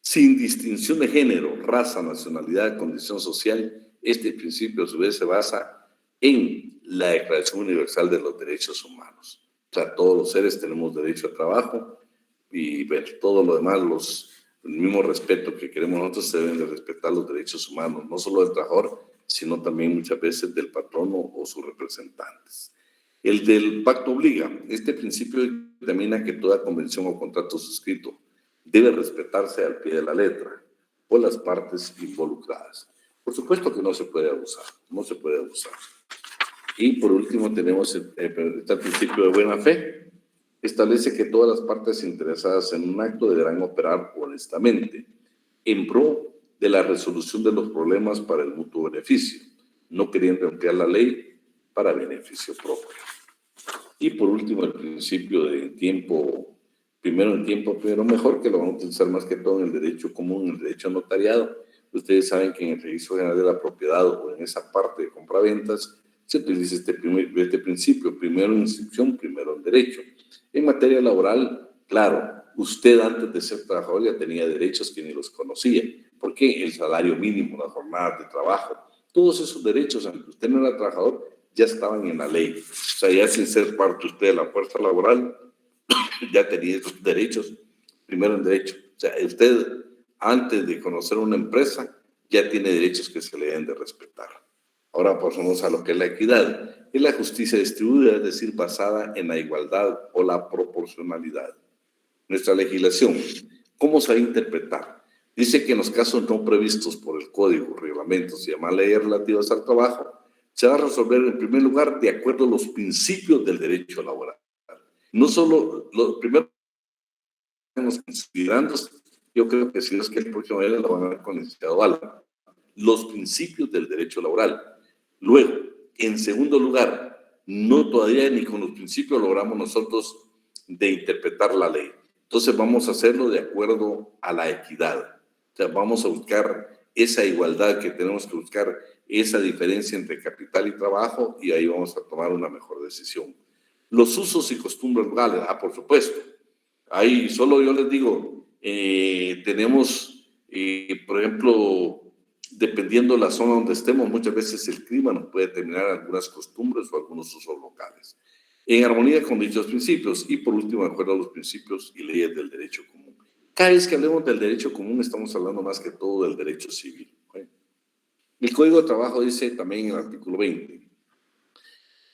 Sin distinción de género, raza, nacionalidad, condición social Este principio, a su vez, se basa en la Declaración Universal de los Derechos Humanos. O sea, todos los seres tenemos derecho a trabajo y bueno, todo lo demás, el mismo respeto que queremos nosotros, se deben de respetar los derechos humanos, no solo del trabajador, sino también muchas veces del patrono o sus representantes. El del pacto obliga. Este principio determina que toda convención o contrato suscrito debe respetarse al pie de la letra por las partes involucradas. Por supuesto que no se puede abusar, no se puede abusar. Y por último tenemos el principio de buena fe. Establece que todas las partes interesadas en un acto deberán operar honestamente en pro de la resolución de los problemas para el mutuo beneficio, no queriendo emplear la ley para beneficio propio. Y por último, el principio de tiempo, primero mejor, que lo vamos a utilizar más que todo en el derecho común, en el derecho notariado. Ustedes saben que en el Registro General de la Propiedad o en esa parte de compraventas se utiliza este principio, primero en inscripción, primero en derecho. En materia laboral, claro, usted antes de ser trabajador ya tenía derechos que ni los conocía. ¿Por qué? El salario mínimo, las jornadas de trabajo, todos esos derechos, aunque usted no era trabajador, ya estaban en la ley. O sea, ya sin ser parte usted de la fuerza laboral, ya tenía esos derechos, primero en derecho. O sea, usted, antes de conocer una empresa, ya tiene derechos que se le deben de respetar. Ahora pasamos a lo que es la equidad. Es la justicia distribuida, es decir, basada en la igualdad o la proporcionalidad. Nuestra legislación, ¿cómo se va a interpretar? Dice que en los casos no previstos por el Código, reglamentos y demás leyes relativas al trabajo, se va a resolver en primer lugar de acuerdo a los principios del derecho laboral. No solo los primeros considerando, yo creo que si es que el próximo año lo van a ver con el licenciado Alba, los principios del derecho laboral. Luego, en segundo lugar, no todavía ni con los principios logramos nosotros de interpretar la ley. Entonces vamos a hacerlo de acuerdo a la equidad. O sea, vamos a buscar esa igualdad que tenemos que buscar, esa diferencia entre capital y trabajo, y ahí vamos a tomar una mejor decisión. Los usos y costumbres legales, por supuesto. Ahí solo yo les digo, tenemos, por ejemplo, dependiendo de la zona donde estemos, muchas veces el clima nos puede determinar algunas costumbres o algunos usos locales. En armonía con dichos principios y por último, de acuerdo a los principios y leyes del derecho común. Cada vez que hablemos del derecho común estamos hablando más que todo del derecho civil. El Código de Trabajo dice también en el artículo 20,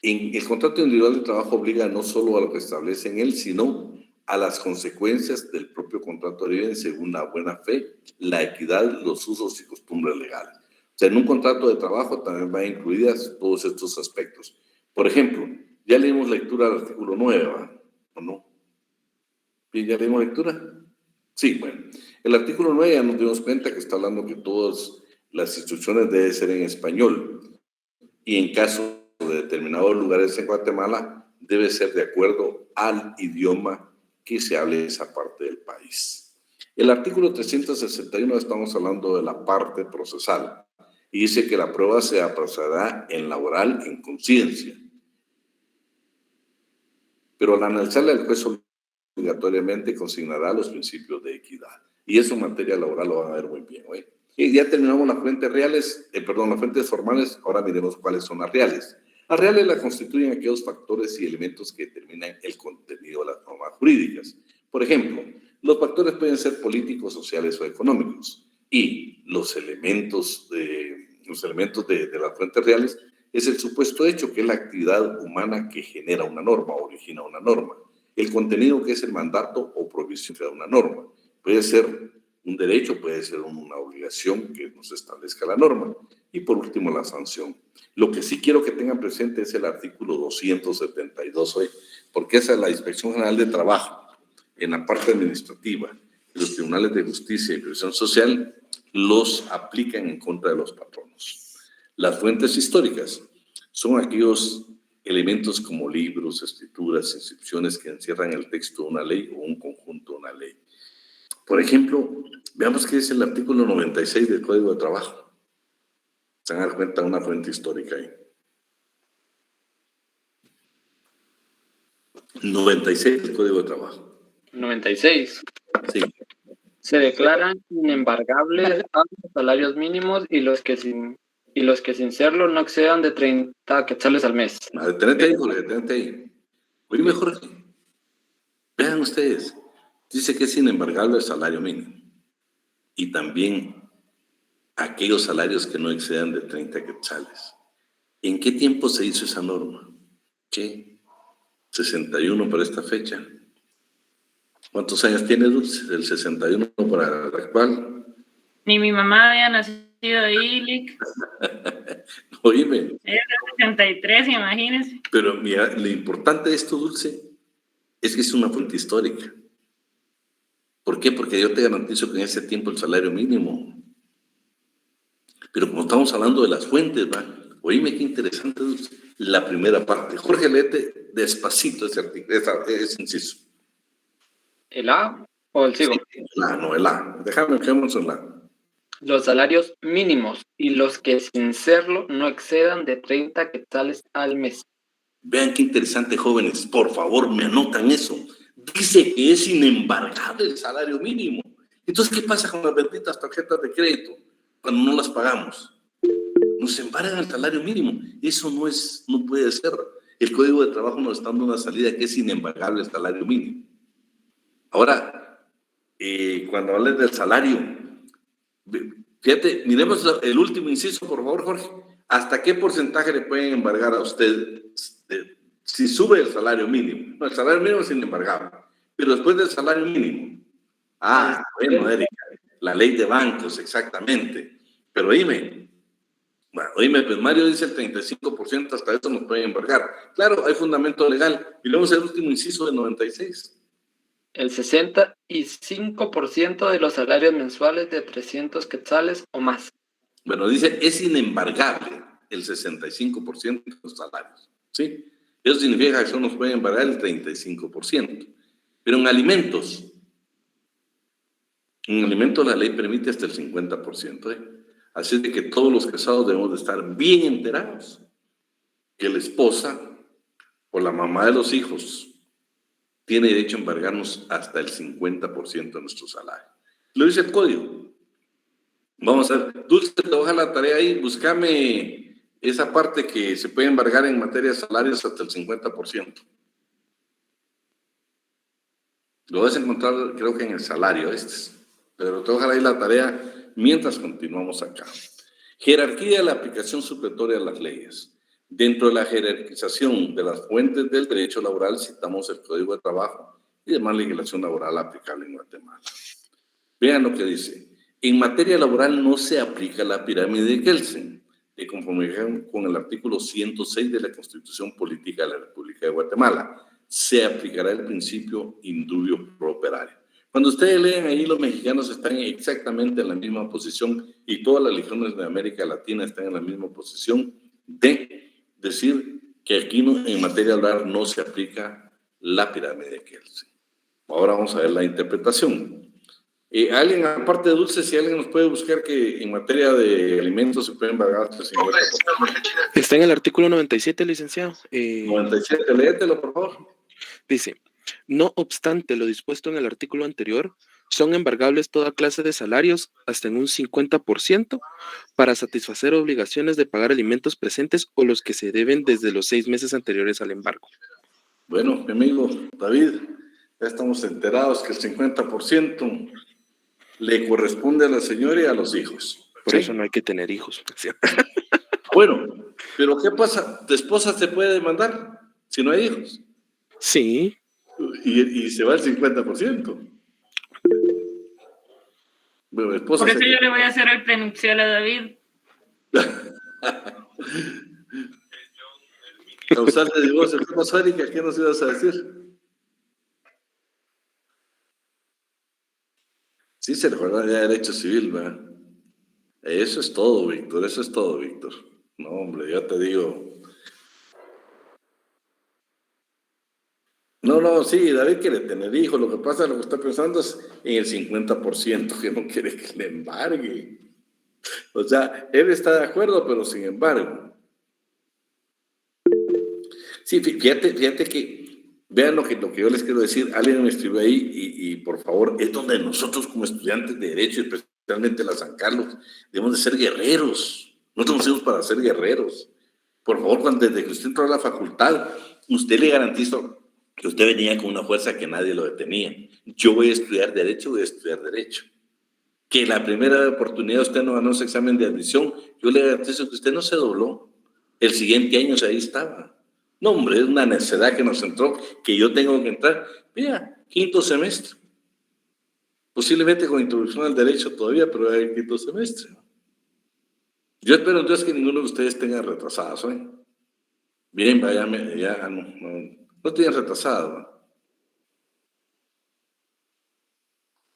en el contrato individual de trabajo obliga no solo a lo que establece en él, sino a las consecuencias del propio contrato de vida según la buena fe, la equidad, los usos y costumbres legales. O sea, en un contrato de trabajo también van incluidas todos estos aspectos. Por ejemplo, ya leímos lectura del artículo 9, ¿va? ¿O no? ¿Ya leímos lectura? Sí, bueno. El artículo 9 ya nos dimos cuenta que está hablando que todas las instrucciones deben ser en español y en caso de determinados lugares en Guatemala debe ser de acuerdo al idioma que se hable en esa parte del país. El artículo 361 estamos hablando de la parte procesal y dice que la prueba se procederá en la oral en conciencia. Pero al analizarla el juez obligatoriamente consignará los principios de equidad. Y eso en materia laboral lo van a ver muy bien, ¿eh? Y ya terminamos las fuentes reales, las fuentes formales, ahora miremos cuáles son las reales. Las reales las constituyen aquellos factores y elementos que determinan el contenido de las normas jurídicas. Por ejemplo, los factores pueden ser políticos, sociales o económicos. Y los elementos de las fuentes reales es el supuesto hecho, que es la actividad humana que genera una norma, origina una norma. El contenido, que es el mandato o provisión de una norma. Puede ser un derecho, puede ser una obligación que nos establezca la norma. Y por último, la sanción. Lo que sí quiero que tengan presente es el artículo 272 hoy, porque esa es la Inspección General de Trabajo, en la parte administrativa, los tribunales de justicia y previsión social los aplican en contra de los patronos. Las fuentes históricas son aquellos elementos como libros, escrituras, inscripciones que encierran el texto de una ley o un conjunto de una ley. Por ejemplo, veamos qué dice el artículo 96 del Código de Trabajo. Se van a dar cuenta de una fuente histórica ahí. 96 del Código de Trabajo.
96.
Sí.
Se declaran inembargables los salarios mínimos y los que y los que sin serlo no excedan de 30 quetzales al mes.
Detenete ahí, Jorge, detenete ahí. Oíme, Jorge. Vean ustedes. Dice que es inembargable el salario mínimo. Y también aquellos salarios que no excedan de 30 quetzales. ¿En qué tiempo se hizo esa norma? ¿Qué? 61 para esta fecha. ¿Cuántos años tiene Dulce? Del 61 para la actual.
Ni mi mamá había nacido ahí, Lick.
Oíme.
Era del 63, imagínense.
Pero mira, lo importante de esto, Dulce, es que es una fuente histórica. ¿Por qué? Porque yo te garantizo que en ese tiempo el salario mínimo. Pero como estamos hablando de las fuentes, ¿va? Oíme qué interesante, Dulce. La primera parte. Jorge, léete despacito ese inciso.
¿El A o el sigo?
Sí, el A, no el A. Déjame que vamos en la.
Los salarios mínimos y los que sin serlo no excedan de 30 quetzales al mes.
Vean qué interesante, jóvenes. Por favor, me anotan eso. Dice que es inembargable el salario mínimo. Entonces, ¿qué pasa con las benditas tarjetas de crédito cuando no las pagamos? Nos embargan el salario mínimo. Eso no puede ser. El Código de Trabajo nos está dando una salida que es inembargable el salario mínimo. Ahora, cuando hables del salario, fíjate, miremos el último inciso, por favor, Jorge. ¿Hasta qué porcentaje le pueden embargar a usted si sube el salario mínimo? No, el salario mínimo es inembargable, pero después del salario mínimo. Bueno, Erika, la ley de bancos, exactamente. Pero dime, pues Mario dice el 35%, hasta eso nos pueden embargar. Claro, hay fundamento legal. Miremos el último inciso de 96.
El 65% de los salarios mensuales de 300 quetzales o más.
Bueno, dice, es inembargable el 65% de los salarios, ¿sí? Eso significa que eso nos puede embargar el 35%. Pero en alimentos la ley permite hasta el 50%, ¿eh? Así de que todos los casados debemos de estar bien enterados que la esposa o la mamá de los hijos tiene derecho a embargarnos hasta el 50% de nuestro salario. Lo dice el código. Vamos a ver. Dulce, te voy a dejar la tarea ahí. Búscame esa parte que se puede embargar en materia de salarios hasta el 50%. Lo vas a encontrar, creo que en el salario pero te voy a dejar ahí la tarea mientras continuamos acá. Jerarquía de la aplicación supletoria de las leyes. Dentro de la jerarquización de las fuentes del derecho laboral citamos el Código de Trabajo y demás legislación laboral aplicable en Guatemala. Vean lo que dice. En materia laboral no se aplica la pirámide de Kelsen, de conformidad con el artículo 106 de la Constitución Política de la República de Guatemala. Se aplicará el principio indubio pro operario. Cuando ustedes leen ahí, los mexicanos están exactamente en la misma posición y todas las regiones de América Latina están en la misma posición de decir que aquí en materia laboral no se aplica la pirámide de Kelsen. Ahora vamos a ver la interpretación. Alguien, aparte de Dulce, si alguien nos puede buscar que en materia de alimentos se pueden pagar hasta 50%.
Está en el artículo 97, licenciado.
97, léetelo, por favor.
Dice, no obstante lo dispuesto en el artículo anterior, son embargables toda clase de salarios hasta en un 50% para satisfacer obligaciones de pagar alimentos presentes o los que se deben desde los 6 meses anteriores al embargo.
Bueno, mi amigo David, ya estamos enterados que el 50% le corresponde a la señora y a los hijos.
Por eso no hay que tener hijos.
Bueno, pero ¿qué pasa? ¿Tu esposa se puede demandar si no hay hijos?
Sí.
Y se va el 50%. Bueno,
Por eso yo le voy a hacer el prenupcial a David.
Causal de divorcio. ¿Qué pasó, Erika? ¿Qué nos ibas a decir? Sí, se recuerda ya derecho civil, ¿verdad? Eso es todo, Víctor. Eso es todo, Víctor. No, hombre, ya te digo. No, sí, David quiere tener hijos. Lo que pasa, lo que está pensando es en el 50%, que no quiere que le embargue. O sea, él está de acuerdo, pero sin embargo. Sí, fíjate que, vean lo que yo les quiero decir. Alguien me escribió ahí y por favor, es donde nosotros como estudiantes de Derecho, especialmente la San Carlos, debemos de ser guerreros. Nosotros nacimos para ser guerreros. Por favor, desde que usted entró a la facultad, usted le garantizo que usted venía con una fuerza que nadie lo detenía. Yo voy a estudiar Derecho, voy a estudiar Derecho. Que la primera oportunidad usted no ganó ese examen de admisión, yo le garantizo que usted no se dobló. El siguiente año ahí estaba. No, hombre, es una necedad que nos entró, que yo tengo que entrar. Mira, 5º semestre. Posiblemente con introducción al derecho todavía, pero es el 5º semestre. Yo espero entonces que ninguno de ustedes tenga retrasadas hoy. Bien, vaya, ya no tienen retrasadas, ¿no?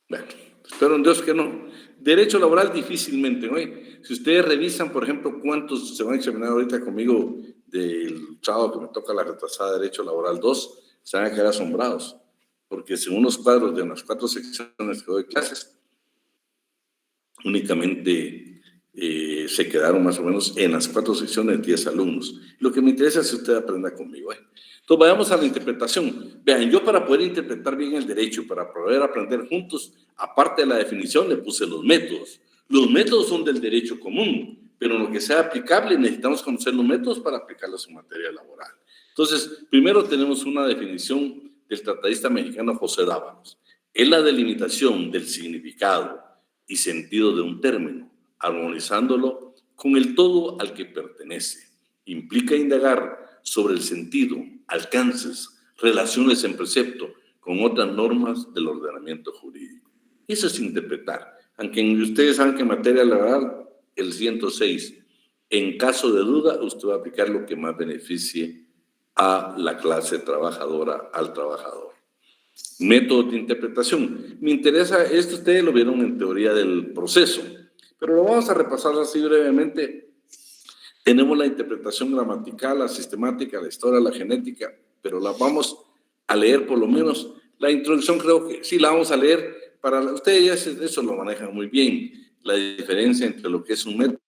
Bueno, espero en Dios que no. Derecho laboral difícilmente, ¿no? Si ustedes revisan, por ejemplo, cuántos se van a examinar ahorita conmigo del sábado que me toca la retrasada de Derecho Laboral 2, se van a quedar asombrados, porque según los cuadros de las 4 secciones que doy clases, únicamente se quedaron más o menos en las 4 secciones 10 alumnos. Lo que me interesa es que usted aprenda conmigo. Entonces vayamos a la interpretación. Vean, yo para poder interpretar bien el derecho, para poder aprender juntos, aparte de la definición, le puse los métodos. Los métodos son del derecho común, pero en lo que sea aplicable necesitamos conocer los métodos para aplicarlos en materia laboral. Entonces, primero tenemos una definición del tratadista mexicano José Dávalos. Es la delimitación del significado y sentido de un término, armonizándolo con el todo al que pertenece. Implica indagar sobre el sentido, alcances, relaciones en precepto con otras normas del ordenamiento jurídico. Eso es interpretar. Aunque ustedes saben que en materia laboral, el 106, en caso de duda, usted va a aplicar lo que más beneficie a la clase trabajadora, al trabajador. Método de interpretación. Me interesa, esto ustedes lo vieron en teoría del proceso, pero lo vamos a repasar así brevemente. Tenemos la interpretación gramatical, la sistemática, la historia, la genética, pero la vamos a leer por lo menos. La introducción creo que sí la vamos a leer. Para ustedes ya eso lo manejan muy bien, la diferencia entre lo que es un método,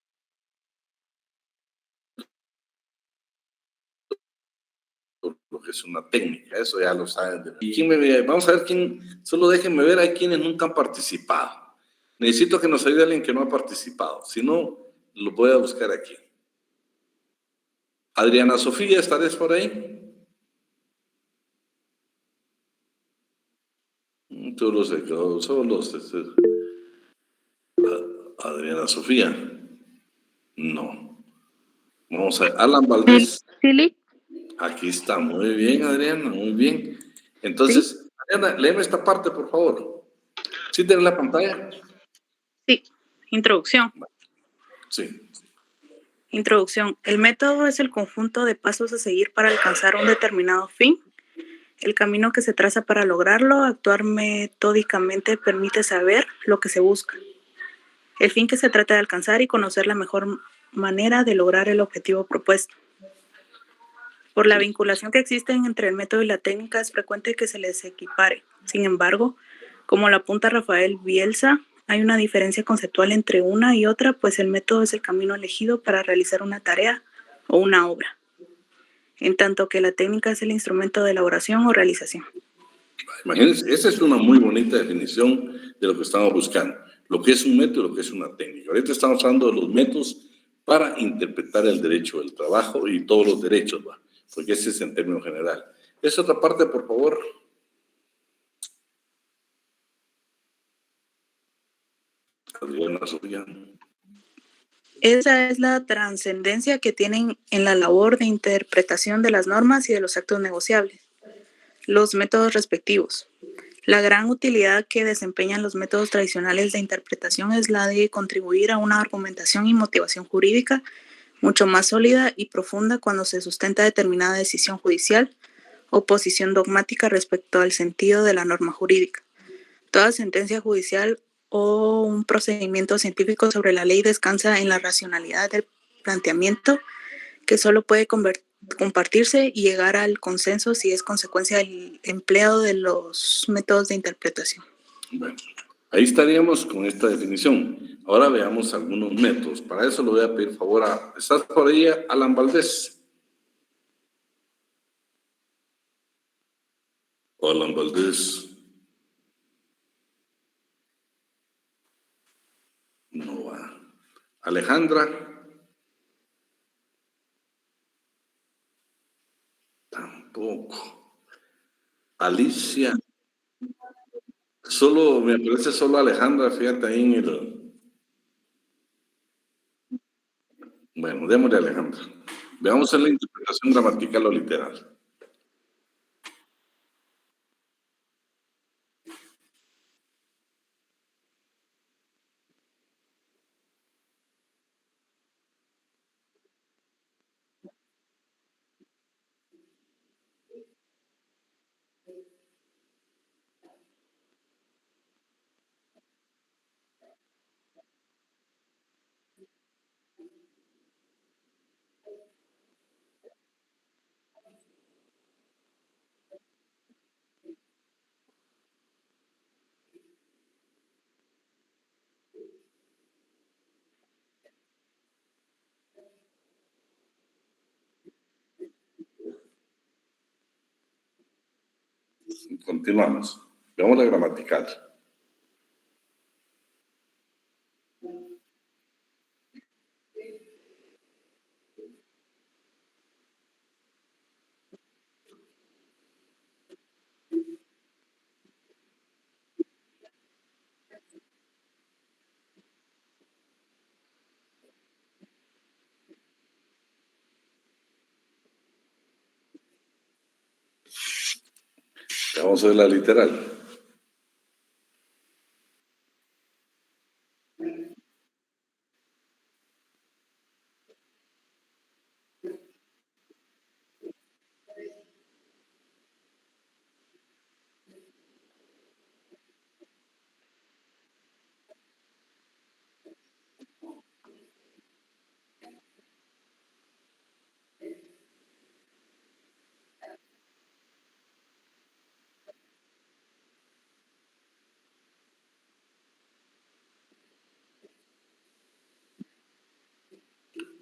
lo que es una técnica, eso ya lo saben. Vamos a ver quién, solo déjenme ver, hay quienes nunca han participado. Necesito que nos ayude alguien que no ha participado, si no, lo voy a buscar aquí. Adriana Sofía, ¿estarás por ahí? Adriana Sofía. No. Vamos a Alan Valdés.
Sí.
Aquí está, muy bien, Adriana, muy bien. Entonces, ¿sí? Adriana, léeme esta parte, por favor. ¿Sí tienes la pantalla?
Sí, introducción.
Sí.
Introducción. El método es el conjunto de pasos a seguir para alcanzar un determinado fin. El camino que se traza para lograrlo, actuar metódicamente permite saber lo que se busca. El fin que se trata de alcanzar y conocer la mejor manera de lograr el objetivo propuesto. Por la vinculación que existe entre el método y la técnica, es frecuente que se les equipare. Sin embargo, como lo apunta Rafael Bielsa, hay una diferencia conceptual entre una y otra, pues el método es el camino elegido para realizar una tarea o una obra, en tanto que la técnica es el instrumento de elaboración o realización.
Imagínense, esa es una muy bonita definición de lo que estamos buscando, lo que es un método y lo que es una técnica. Ahorita estamos hablando de los métodos para interpretar el derecho del trabajo y todos los derechos, ¿va? Porque ese es en términos general. Esa otra parte, por favor.
Esa es la trascendencia que tienen en la labor de interpretación de las normas y de los actos negociables. Los métodos respectivos. La gran utilidad que desempeñan los métodos tradicionales de interpretación es la de contribuir a una argumentación y motivación jurídica mucho más sólida y profunda cuando se sustenta determinada decisión judicial o posición dogmática respecto al sentido de la norma jurídica. Toda sentencia judicial o un procedimiento científico sobre la ley descansa en la racionalidad del planteamiento que solo puede compartirse y llegar al consenso si es consecuencia del empleo de los métodos de interpretación.
Bueno, ahí estaríamos con esta definición. Ahora veamos algunos métodos. Para eso le voy a pedir favor a... ¿Estás por ahí, Alan Valdés? Alan Valdés. No va. Alejandra. Tampoco. Alicia. Solo, me parece solo Alejandra, fíjate ahí en el... Bueno, démosle a Alejandra. Veamos en la interpretación gramatical o literal. Continuamos. Veamos la gramatical. Vamos a ver la literal.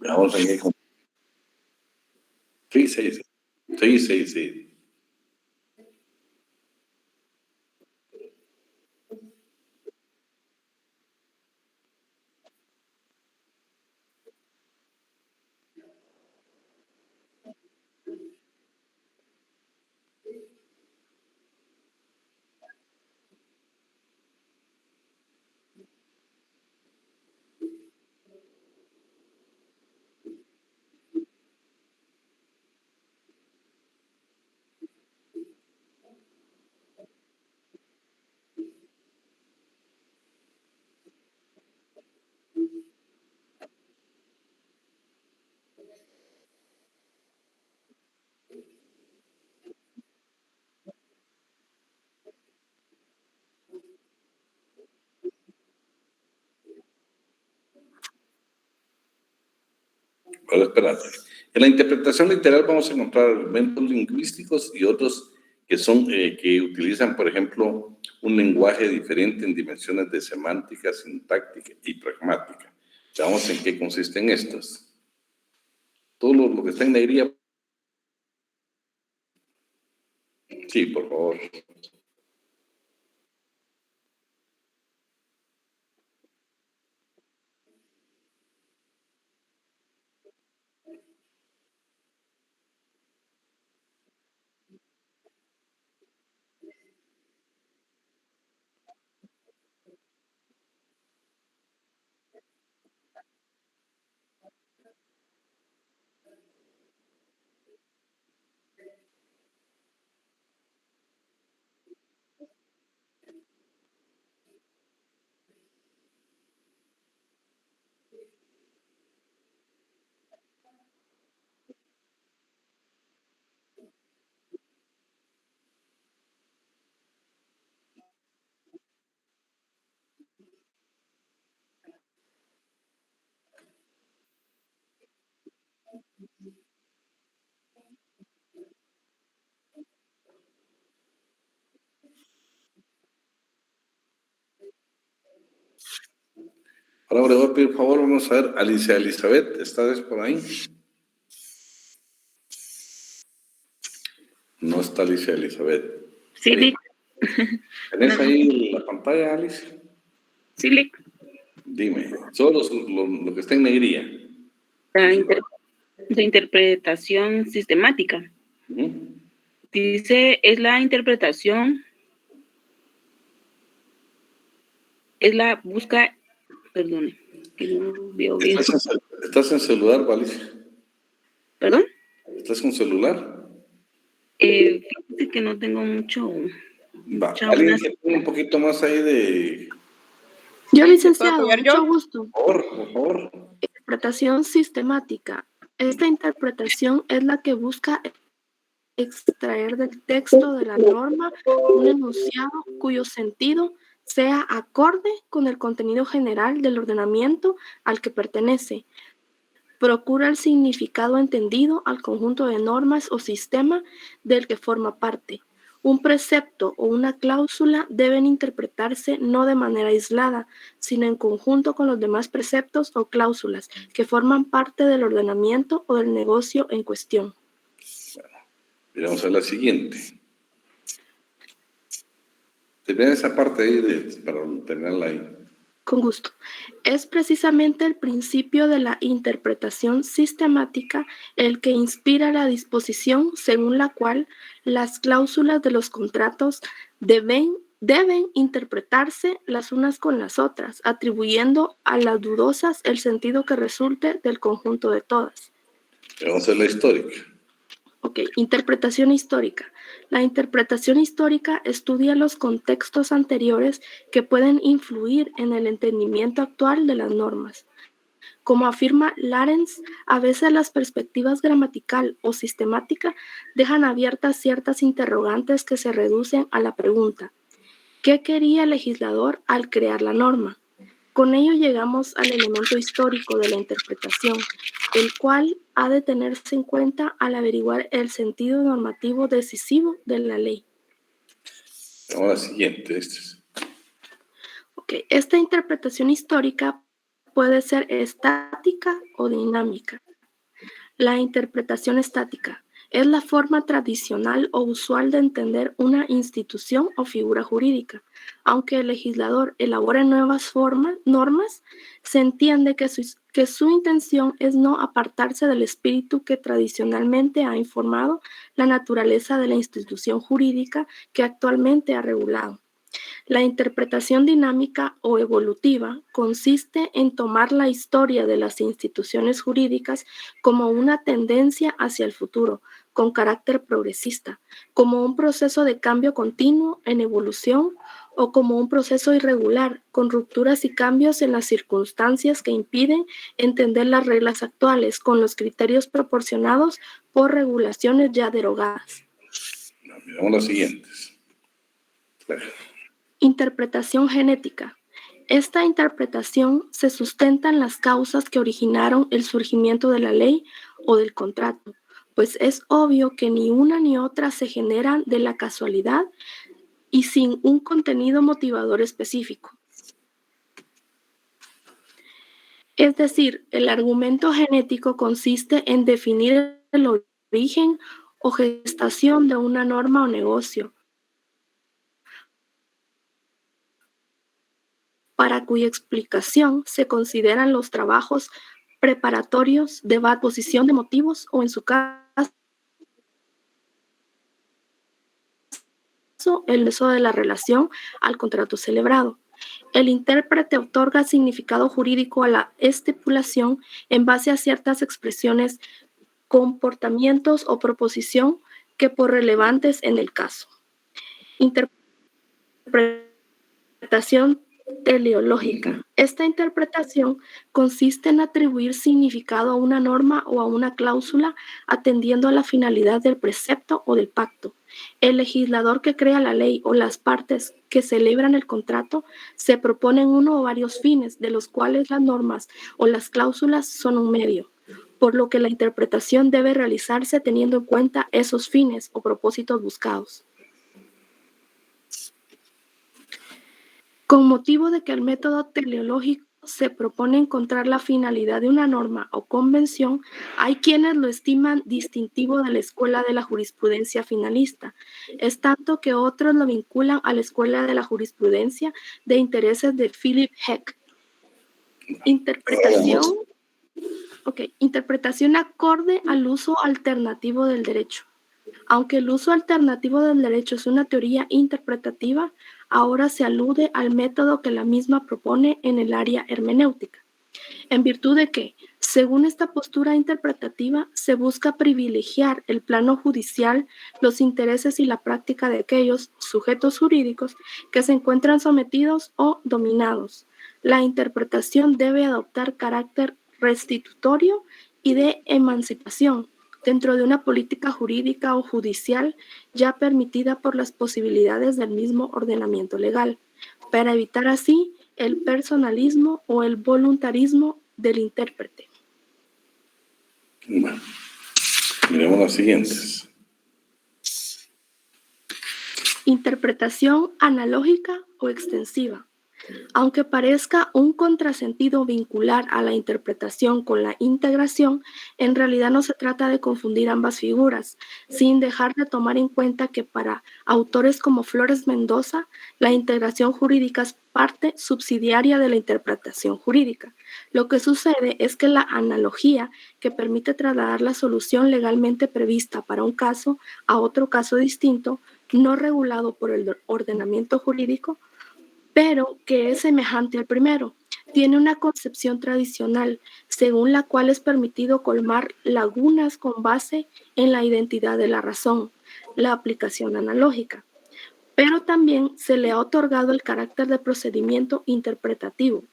Veamos en qué... Sí, sí, sí. Sí, sí, sí. Pero espérate. En la interpretación literal vamos a encontrar elementos lingüísticos y otros que son, que utilizan, por ejemplo, un lenguaje diferente en dimensiones de semántica, sintáctica y pragmática. Veamos en qué consisten estos. Todo lo que está en negría. Sí, por favor. Ahora le voy a pedir favor, vamos a ver, Alicia Elizabeth, ¿estás por ahí? No está Alicia Elizabeth.
Sí, Lick.
¿Tenés ahí la pantalla, Alicia?
Sí, Lick.
Dime, solo lo que está en negría.
La interpretación sistemática. Dice, es la interpretación, es la busca, perdone, que no veo bien.
¿Estás en celular, Valicia?
¿Perdón?
¿Estás con celular?
Fíjate que no tengo mucho.
Va. ¿Alguien que ponga un poquito más ahí de...
Yo, licenciado,
apoyar
mucho
yo?
gusto.
Por favor.
Interpretación sistemática. Esta interpretación es la que busca extraer del texto de la norma un enunciado cuyo sentido sea acorde con el contenido general del ordenamiento al que pertenece. Procura el significado entendido al conjunto de normas o sistema del que forma parte. Un precepto o una cláusula deben interpretarse no de manera aislada, sino en conjunto con los demás preceptos o cláusulas que forman parte del ordenamiento o del negocio en cuestión.
Vamos a la siguiente. Tener esa parte ahí para tenerla ahí.
Con gusto. Es precisamente el principio de la interpretación sistemática el que inspira la disposición según la cual las cláusulas de los contratos deben interpretarse las unas con las otras, atribuyendo a las dudosas el sentido que resulte del conjunto de todas.
Vamos a la histórica.
Ok, interpretación histórica. La interpretación histórica estudia los contextos anteriores que pueden influir en el entendimiento actual de las normas. Como afirma Larens, a veces las perspectivas gramatical o sistemática dejan abiertas ciertas interrogantes que se reducen a la pregunta: ¿qué quería el legislador al crear la norma? Con ello llegamos al elemento histórico de la interpretación, el cual ha de tenerse en cuenta al averiguar el sentido normativo decisivo de la ley.
Vamos a la siguiente.
Esta interpretación histórica puede ser estática o dinámica. La interpretación estática es la forma tradicional o usual de entender una institución o figura jurídica. Aunque el legislador elabore nuevas normas, se entiende que su intención es no apartarse del espíritu que tradicionalmente ha informado la naturaleza de la institución jurídica que actualmente ha regulado. La interpretación dinámica o evolutiva consiste en tomar la historia de las instituciones jurídicas como una tendencia hacia el futuro, con carácter progresista, como un proceso de cambio continuo en evolución o como un proceso irregular, con rupturas y cambios en las circunstancias que impiden entender las reglas actuales con los criterios proporcionados por regulaciones ya derogadas.
Miramos las siguientes.
Interpretación genética. Esta interpretación se sustenta en las causas que originaron el surgimiento de la ley o del contrato, pues es obvio que ni una ni otra se generan de la casualidad y sin un contenido motivador específico. Es decir, el argumento genético consiste en definir el origen o gestación de una norma o negocio, para cuya explicación se consideran los trabajos preparatorios de exposición de motivos o, en su caso, el uso de la relación al contrato celebrado. El intérprete otorga significado jurídico a la estipulación en base a ciertas expresiones, comportamientos o proposición que por relevantes en el caso. Interpretación teleológica. Esta interpretación consiste en atribuir significado a una norma o a una cláusula atendiendo a la finalidad del precepto o del pacto. El legislador que crea la ley o las partes que celebran el contrato se proponen uno o varios fines, de los cuales las normas o las cláusulas son un medio, por lo que la interpretación debe realizarse teniendo en cuenta esos fines o propósitos buscados. Con motivo de que el método teleológico se propone encontrar la finalidad de una norma o convención, hay quienes lo estiman distintivo de la escuela de la jurisprudencia finalista, es tanto que otros lo vinculan a la escuela de la jurisprudencia de intereses de Philip Heck. Interpretación acorde al uso alternativo del derecho. Aunque el uso alternativo del derecho es una teoría interpretativa, ahora se alude al método que la misma propone en el área hermenéutica, en virtud de que, según esta postura interpretativa, se busca privilegiar el plano judicial, los intereses y la práctica de aquellos sujetos jurídicos que se encuentran sometidos o dominados. La interpretación debe adoptar carácter restitutorio y de emancipación dentro de una política jurídica o judicial ya permitida por las posibilidades del mismo ordenamiento legal, para evitar así el personalismo o el voluntarismo del intérprete.
Bueno, miremos las siguientes.
Interpretación analógica o extensiva. Aunque parezca un contrasentido vincular a la interpretación con la integración, en realidad no se trata de confundir ambas figuras, sin dejar de tomar en cuenta que para autores como Flores Mendoza, la integración jurídica es parte subsidiaria de la interpretación jurídica. Lo que sucede es que la analogía, que permite trasladar la solución legalmente prevista para un caso a otro caso distinto, no regulado por el ordenamiento jurídico, pero que es semejante al primero, tiene una concepción tradicional, según la cual es permitido colmar lagunas con base en la identidad de la razón, la aplicación analógica. Pero también se le ha otorgado el carácter de procedimiento interpretativo,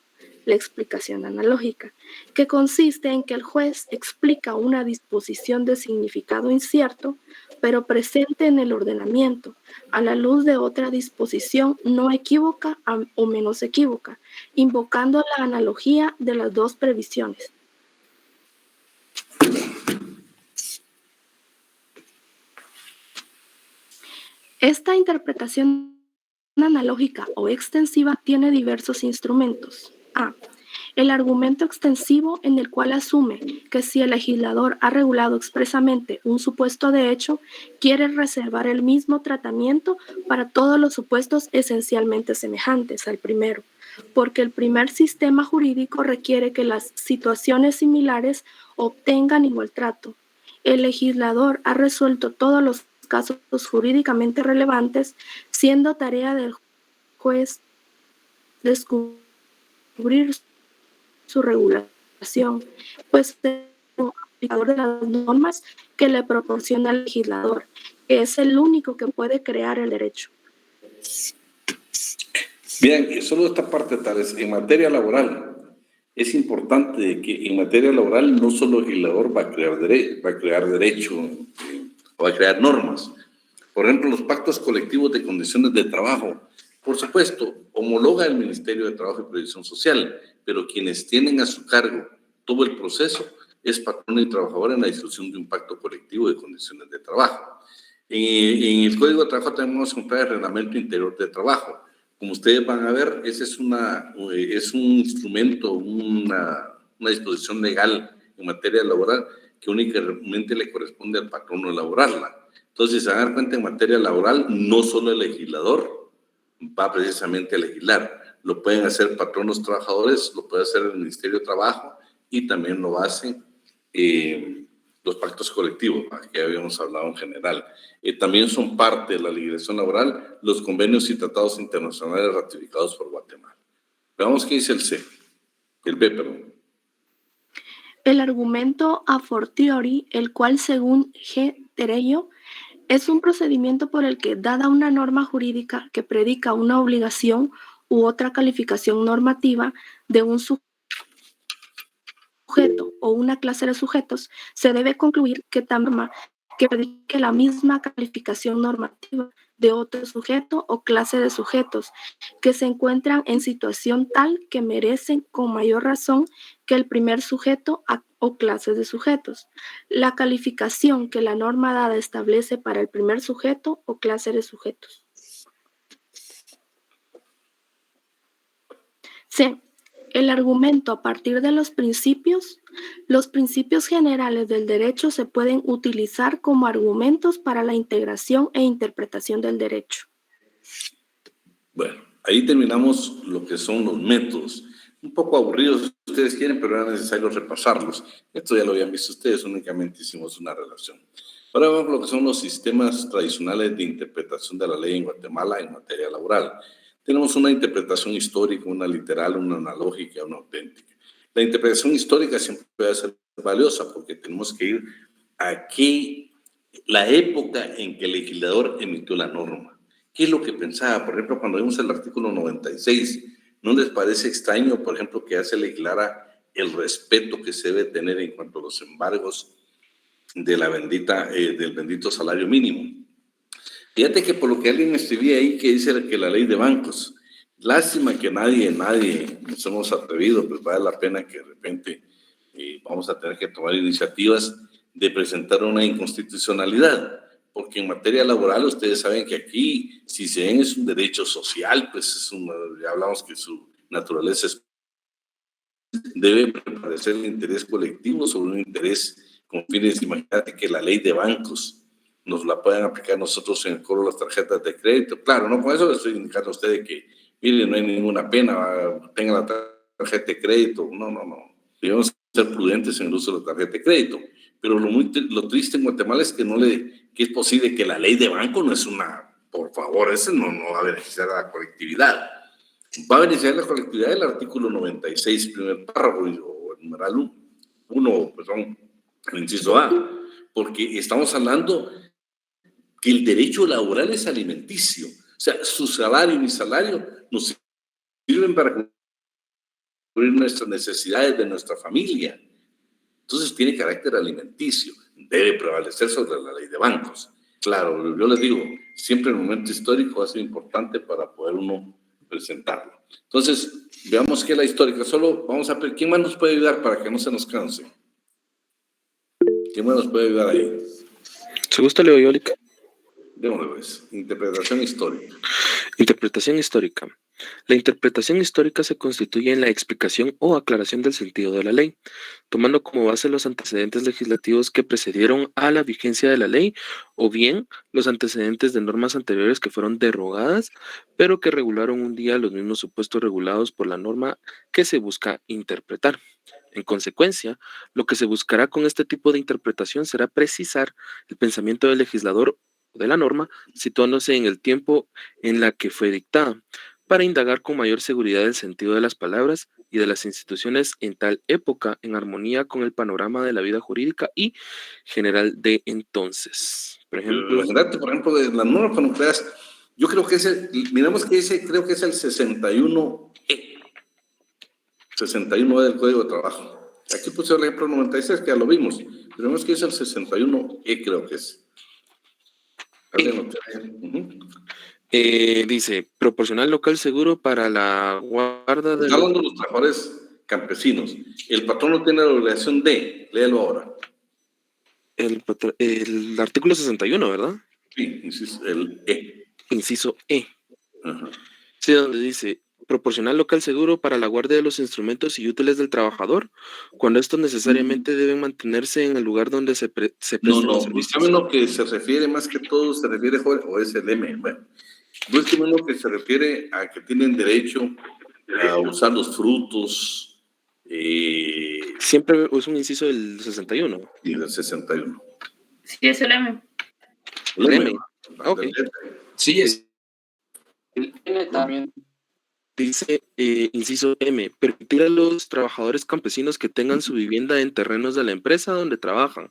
la explicación analógica, que consiste en que el juez explica una disposición de significado incierto, pero presente en el ordenamiento, a la luz de otra disposición no equívoca o menos equívoca, invocando la analogía de las dos previsiones. Esta interpretación analógica o extensiva tiene diversos instrumentos. A. El argumento extensivo, en el cual asume que si el legislador ha regulado expresamente un supuesto de hecho, quiere reservar el mismo tratamiento para todos los supuestos esencialmente semejantes al primero, porque el primer sistema jurídico requiere que las situaciones similares obtengan igual trato. El legislador ha resuelto todos los casos jurídicamente relevantes, siendo tarea del juez descubrir su regulación, pues es el aplicador de las normas que le proporciona el legislador, que es el único que puede crear el derecho.
Bien, solo esta parte tal es en materia laboral. Es importante que en materia laboral no solo el legislador va a crear derecho, va a crear normas. Por ejemplo, los pactos colectivos de condiciones de trabajo. Por supuesto, homologa el Ministerio de Trabajo y Previsión Social, pero quienes tienen a su cargo todo el proceso es patrón y trabajador en la discusión de un pacto colectivo de condiciones de trabajo. En el Código de Trabajo tenemos un reglamento interior de trabajo. Como ustedes van a ver, ese es un instrumento, una disposición legal en materia laboral que únicamente le corresponde al patrono elaborarla. Entonces, si se van a dar cuenta, en materia laboral, no solo el legislador va precisamente a legislar. Lo pueden hacer patronos trabajadores, lo puede hacer el Ministerio de Trabajo y también lo hacen los pactos colectivos, que habíamos hablado en general. También son parte de la legislación laboral los convenios y tratados internacionales ratificados por Guatemala. Veamos qué dice el B, perdón.
El argumento a fortiori, el cual según G. Terello, es un procedimiento por el que, dada una norma jurídica que predica una obligación u otra calificación normativa de un sujeto o una clase de sujetos, se debe concluir que tal norma que predique la misma calificación normativa de otro sujeto o clase de sujetos que se encuentran en situación tal que merecen con mayor razón que el primer sujeto o clases de sujetos. La calificación que la norma dada establece para el primer sujeto o clase de sujetos. C. El argumento a partir de los principios generales del derecho se pueden utilizar como argumentos para la integración e interpretación del derecho.
Bueno, ahí terminamos lo que son los métodos. Un poco aburridos si ustedes quieren, pero era necesario repasarlos. Esto ya lo habían visto ustedes, únicamente hicimos una relación. Ahora vamos a lo que son los sistemas tradicionales de interpretación de la ley en Guatemala en materia laboral. Tenemos una interpretación histórica, una literal, una analógica, una auténtica. La interpretación histórica siempre puede ser valiosa porque tenemos que ir a la época en que el legislador emitió la norma. ¿Qué es lo que pensaba? Por ejemplo, cuando vimos el artículo 96, ¿no les parece extraño, por ejemplo, que ya se legislara el respeto que se debe tener en cuanto a los embargos de del bendito salario mínimo? Fíjate que por lo que alguien escribía ahí que dice que la ley de bancos, lástima que nadie nos hemos atrevido, pues vale la pena que de repente vamos a tener que tomar iniciativas de presentar una inconstitucionalidad, porque en materia laboral ustedes saben que aquí, si se ven, es un derecho social, pues ya hablamos que su naturaleza debe prevalecer el interés colectivo sobre un interés con fines. Imagínate que la ley de bancos nos la puedan aplicar nosotros en el cobro de las tarjetas de crédito. Claro, no con eso le estoy indicando a ustedes que, miren, no hay ninguna pena, tengan la tarjeta de crédito. No. Debemos ser prudentes en el uso de la tarjeta de crédito. Pero lo triste en Guatemala es que que es posible que la ley de banco no es por favor, ese no va a beneficiar a la colectividad. Va a beneficiar a la colectividad el artículo 96, primer párrafo, o el numeral 1, perdón, el inciso A, porque estamos hablando que el derecho laboral es alimenticio. O sea, su salario y mi salario nos sirven para cubrir nuestras necesidades de nuestra familia. Entonces tiene carácter alimenticio, debe prevalecer sobre la ley de bancos. Claro, yo les digo, siempre el momento histórico ha sido importante para poder uno presentarlo. Entonces, veamos qué es la histórica. Solo vamos a ver, ¿quién más nos puede ayudar para que no se nos canse? ¿Quién más nos puede ayudar ahí?
Si gusta, leo yo, Lick.
Démosle, pues. Interpretación histórica.
Interpretación histórica. La interpretación histórica se constituye en la explicación o aclaración del sentido de la ley, tomando como base los antecedentes legislativos que precedieron a la vigencia de la ley, o bien los antecedentes de normas anteriores que fueron derogadas, pero que regularon un día los mismos supuestos regulados por la norma que se busca interpretar. En consecuencia, lo que se buscará con este tipo de interpretación será precisar el pensamiento del legislador o de la norma, situándose en el tiempo en la que fue dictada, para indagar con mayor seguridad el sentido de las palabras y de las instituciones en tal época, en armonía con el panorama de la vida jurídica y general de entonces. Por ejemplo,
imagínate, por ejemplo, de la norma nucleares, yo creo que miramos que creo que es el 61E. 61E del Código de Trabajo. Aquí puse el ejemplo 96, que ya lo vimos, pero vemos que es el 61E, creo que es.
Dice, proporcional local seguro para la guarda de...
Está hablando de los trabajadores campesinos. El patrón no tiene la obligación de, léelo ahora.
El artículo 61, ¿verdad?
Sí, el E.
Inciso E.
Ajá.
Sí, donde dice, proporcional local seguro para la guardia de los instrumentos y útiles del trabajador, cuando estos necesariamente deben mantenerse en el lugar donde se prestan los servicios.
¿Saben lo que se refiere más que todo? Se refiere, o es el M. Bueno, búsqueme lo que se refiere a que tienen derecho a usar los frutos.
Siempre es un inciso del 61.
Y del 61.
Sí, es el M.
El M.
Ok.
Sí, es.
El N también.
Dice, inciso M, permitir a los trabajadores campesinos que tengan su vivienda en terrenos de la empresa donde trabajan,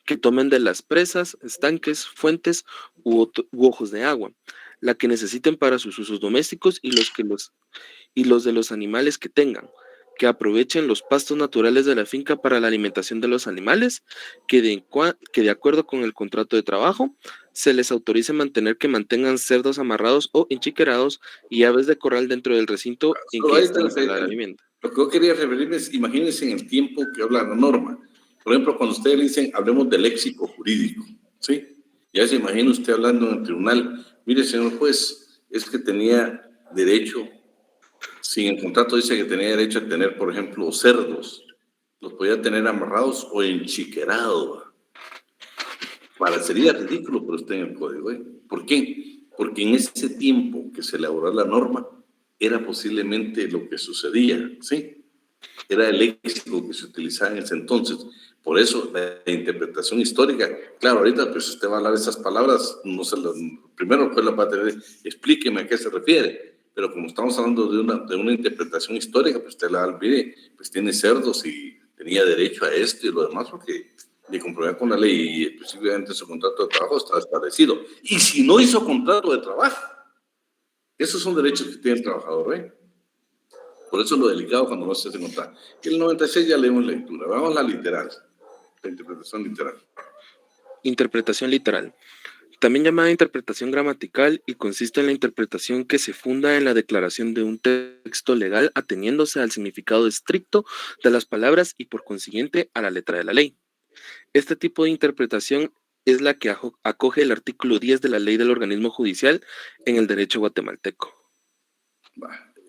que tomen de las presas, estanques, fuentes u ojos de agua, la que necesiten para sus usos domésticos y los de los animales que tengan, que aprovechen los pastos naturales de la finca para la alimentación de los animales, que de acuerdo con el contrato de trabajo se les autorice mantengan cerdos amarrados o enchiquerados y aves de corral dentro del recinto en que está instalada la vivienda.
Lo que yo quería referirme es, imagínense en el tiempo que habla la norma. Por ejemplo, cuando ustedes dicen, hablemos de léxico jurídico, ¿sí? Ya se imagina usted hablando en el tribunal, mire, señor juez, es que tenía derecho, si en el contrato dice que tenía derecho a tener, por ejemplo, cerdos, los podía tener amarrados o enchiquerados. Parecería ridículo, pero está en el código. ¿Por qué? Porque en ese tiempo que se elaboró la norma, era posiblemente lo que sucedía, ¿sí? Era el léxico que se utilizaba en ese entonces. Por eso, la interpretación histórica, claro, ahorita pues usted va a hablar esas palabras, no se lo, primero pues la va a tener, explíqueme a qué se refiere, pero como estamos hablando de una interpretación histórica, pues usted la olvide, pues tiene cerdos y tenía derecho a esto y lo demás, porque de comprobar con la ley y específicamente su contrato de trabajo está establecido. Y si no hizo contrato de trabajo, esos son derechos que tiene el trabajador, ¿eh? Por eso es lo delicado cuando no se hace contrato. El 96 ya leemos lectura, vamos a la literal. La interpretación literal.
Interpretación literal. También llamada interpretación gramatical y consiste en la interpretación que se funda en la declaración de un texto legal ateniéndose al significado estricto de las palabras y por consiguiente a la letra de la ley. Este tipo de interpretación es la que acoge el artículo 10 de la ley del organismo judicial en el derecho guatemalteco.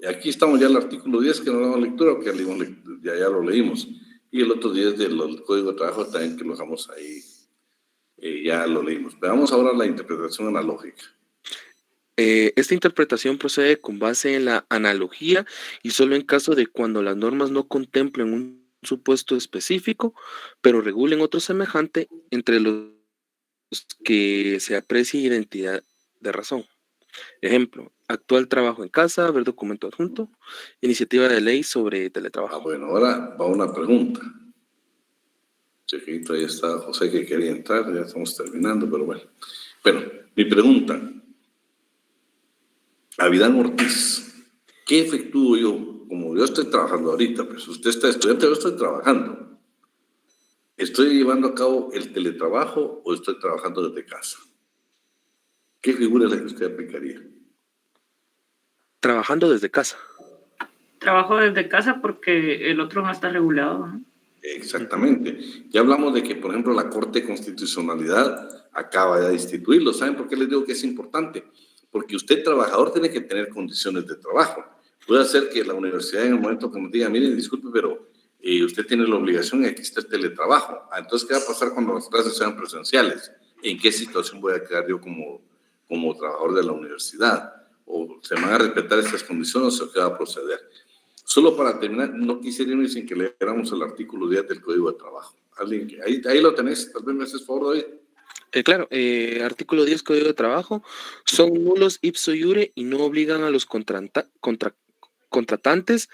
Aquí estamos ya en el artículo 10 que no damos lectura, porque ya lo leímos. Y el otro 10 del Código de Trabajo también que lo dejamos ahí, ya lo leímos. Veamos ahora la interpretación analógica.
Esta interpretación procede con base en la analogía y solo en caso de cuando las normas no contemplen un supuesto específico, pero regulen otro semejante entre los que se aprecie identidad de razón. Ejemplo, actual trabajo en casa, ver documento adjunto, iniciativa de ley sobre teletrabajo.
Bueno, ahora va una pregunta. Chiquito, ahí está José que quería entrar, ya estamos terminando, pero bueno. Bueno, mi pregunta. Avidán Ortiz, ¿qué efectúo yo? Como yo estoy trabajando ahorita, pues usted está estudiante, yo estoy trabajando. ¿Estoy llevando a cabo el teletrabajo o estoy trabajando desde casa? ¿Qué figura es la que usted aplicaría?
Trabajando desde casa.
Trabajo desde casa porque el otro no está regulado, ¿no?
Exactamente. Ya hablamos de que, por ejemplo, la Corte de Constitucionalidad acaba de instituirlo. ¿Saben por qué les digo que es importante? Porque usted, trabajador, tiene que tener condiciones de trabajo. Puede ser que la universidad en el momento que nos diga, miren, disculpe, pero usted tiene la obligación y aquí está el teletrabajo. Entonces, ¿qué va a pasar cuando las clases sean presenciales? ¿En qué situación voy a quedar yo como trabajador de la universidad? ¿O se van a respetar estas condiciones o qué va a proceder? Solo para terminar, no quisiera irme sin que leéramos el artículo 10 del Código de Trabajo. ¿Alguien? Ahí lo tenés, tal vez me haces favor de ahí.
Claro, artículo 10 Código de Trabajo, son nulos ipso iure y no obligan a los contratantes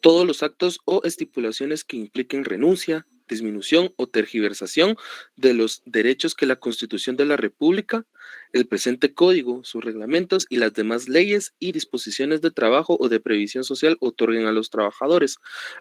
todos los actos o estipulaciones que impliquen renuncia, disminución o tergiversación de los derechos que la Constitución de la República, el presente código, sus reglamentos y las demás leyes y disposiciones de trabajo o de previsión social otorguen a los trabajadores,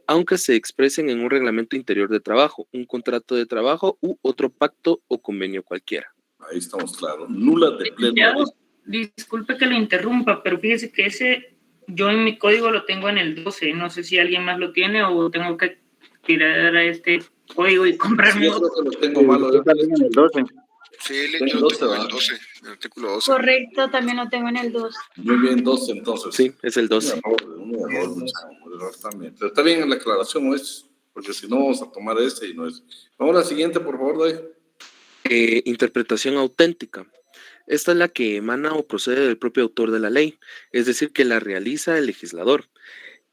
aunque se expresen en un reglamento interior de trabajo, un contrato de trabajo u otro pacto o convenio cualquiera.
Ahí estamos claros. Nulas de pleno.
Disculpe que lo interrumpa, pero fíjese que yo en mi código lo tengo en el 12. No sé si alguien más lo tiene o tengo que tirar a este código y comprarme
yo creo que lo tengo malo.
Yo también en el 12.
Sí, yo tengo el 12, el artículo 12.
Correcto, también lo tengo en el 12.
Muy bien, 12 entonces.
Sí, es el 12.
Un error también. Pero está bien en la aclaración, ¿no es? Porque si no vamos a tomar ese y no es. Vamos a la siguiente, por favor, Day.
Interpretación auténtica. Esta es la que emana o procede del propio autor de la ley, es decir, que la realiza el legislador.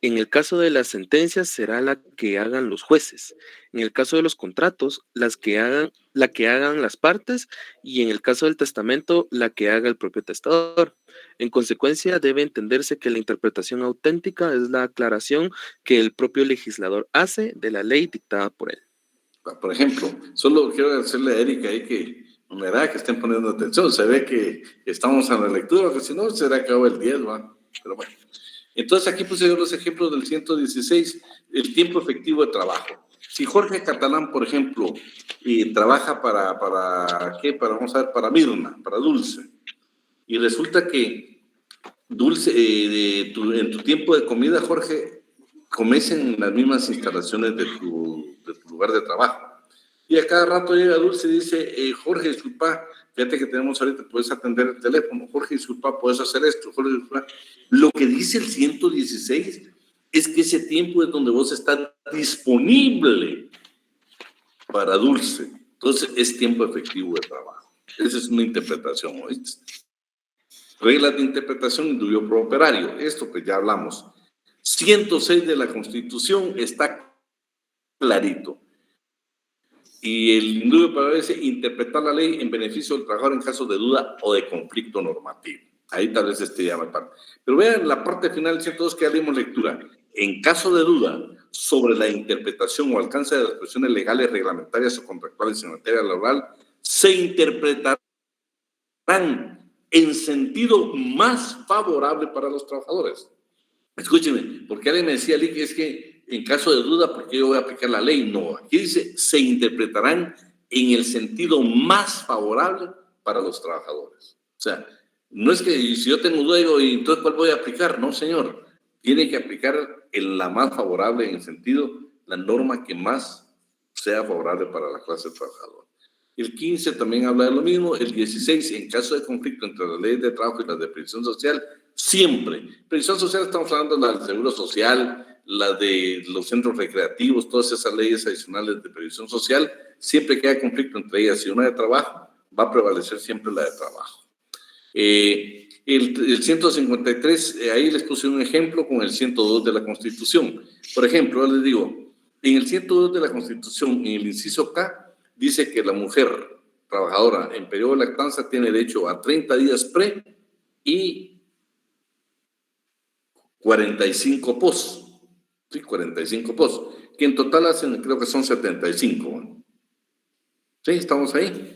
En el caso de las sentencias será la que hagan los jueces. En el caso de los contratos, la que hagan las partes, y en el caso del testamento, la que haga el propio testador. En consecuencia, debe entenderse que la interpretación auténtica es la aclaración que el propio legislador hace de la ley dictada por él.
Por ejemplo, solo quiero decirle a Erika ahí que me da que estén poniendo atención. Se ve que estamos en la lectura, porque si no, será que hago el 10, ¿va? Pero bueno. Entonces, aquí puse yo los ejemplos del 116, el tiempo efectivo de trabajo. Si Jorge Catalán, por ejemplo, trabaja para Mirna, para Dulce, y resulta que Dulce, en tu tiempo de comida, Jorge, comes en las mismas instalaciones de tu lugar de trabajo. Y a cada rato llega Dulce y dice, Jorge, disculpa, fíjate que tenemos ahorita, puedes atender el teléfono. Jorge, disculpa, puedes hacer esto. Jorge, disculpa. Lo que dice el 116 es que ese tiempo es donde vos estás disponible para Dulce. Entonces, es tiempo efectivo de trabajo. Esa es una interpretación, ¿oíste? Reglas de interpretación y dubio pro operario. Esto pues ya hablamos. 106 de la Constitución está clarito. Y el indubio prevalece interpretar la ley en beneficio del trabajador en caso de duda o de conflicto normativo. Ahí tal vez llama parte. Pero vean la parte final del 102 que ya dimos lectura. En caso de duda sobre la interpretación o alcance de las expresiones legales, reglamentarias o contractuales en materia laboral, se interpretarán en sentido más favorable para los trabajadores. Escúchenme, porque alguien me decía, Lick, es que en caso de duda, ¿por qué yo voy a aplicar la ley? No, aquí dice, se interpretarán en el sentido más favorable para los trabajadores. O sea, no es que si yo tengo duda, digo, ¿y entonces cuál voy a aplicar? No, señor. Tiene que aplicar en la más favorable, en el sentido, la norma que más sea favorable para la clase trabajadora. El 15 también habla de lo mismo. El 16, en caso de conflicto entre las leyes de trabajo y las de previsión social, siempre. Previsión social, estamos hablando de la del Seguro Social, la de los centros recreativos, todas esas leyes adicionales de previsión social, siempre que haya conflicto entre ellas y una de trabajo, va a prevalecer siempre la de trabajo. El 153, ahí les puse un ejemplo con el 102 de la Constitución. Por ejemplo, yo les digo, en el 102 de la Constitución, en el inciso K, dice que la mujer trabajadora en periodo de lactancia tiene derecho a 30 días pre y 45 post. Sí, 45 post. Que en total hacen, creo que son 75. ¿No? Sí, estamos ahí.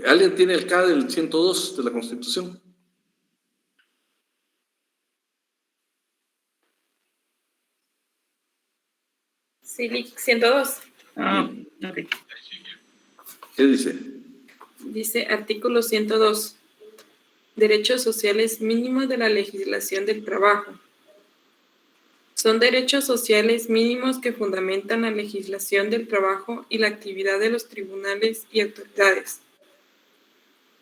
¿Alguien tiene el K del 102 de la Constitución?
Sí, 102.
Ah, ok.
¿Qué dice?
Dice artículo 102. Derechos sociales mínimos de la legislación del trabajo. Son derechos sociales mínimos que fundamentan la legislación del trabajo y la actividad de los tribunales y autoridades.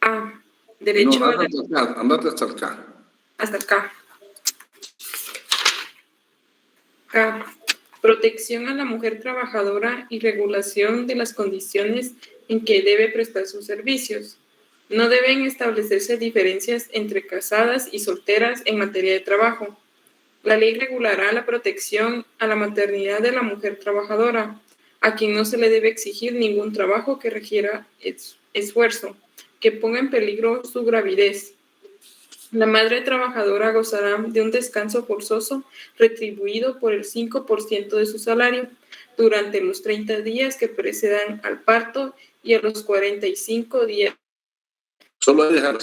A. Derecho a la...
Andate hasta acá.
Hasta acá. K. Protección a la mujer trabajadora y regulación de las condiciones en que debe prestar sus servicios. No deben establecerse diferencias entre casadas y solteras en materia de trabajo. La ley regulará la protección a la maternidad de la mujer trabajadora, a quien no se le debe exigir ningún trabajo que requiera esfuerzo, que ponga en peligro su gravidez. La madre trabajadora gozará de un descanso forzoso retribuido por el 5% de su salario durante los 30 días que precedan al parto y a los 45 días.
Solo dejar.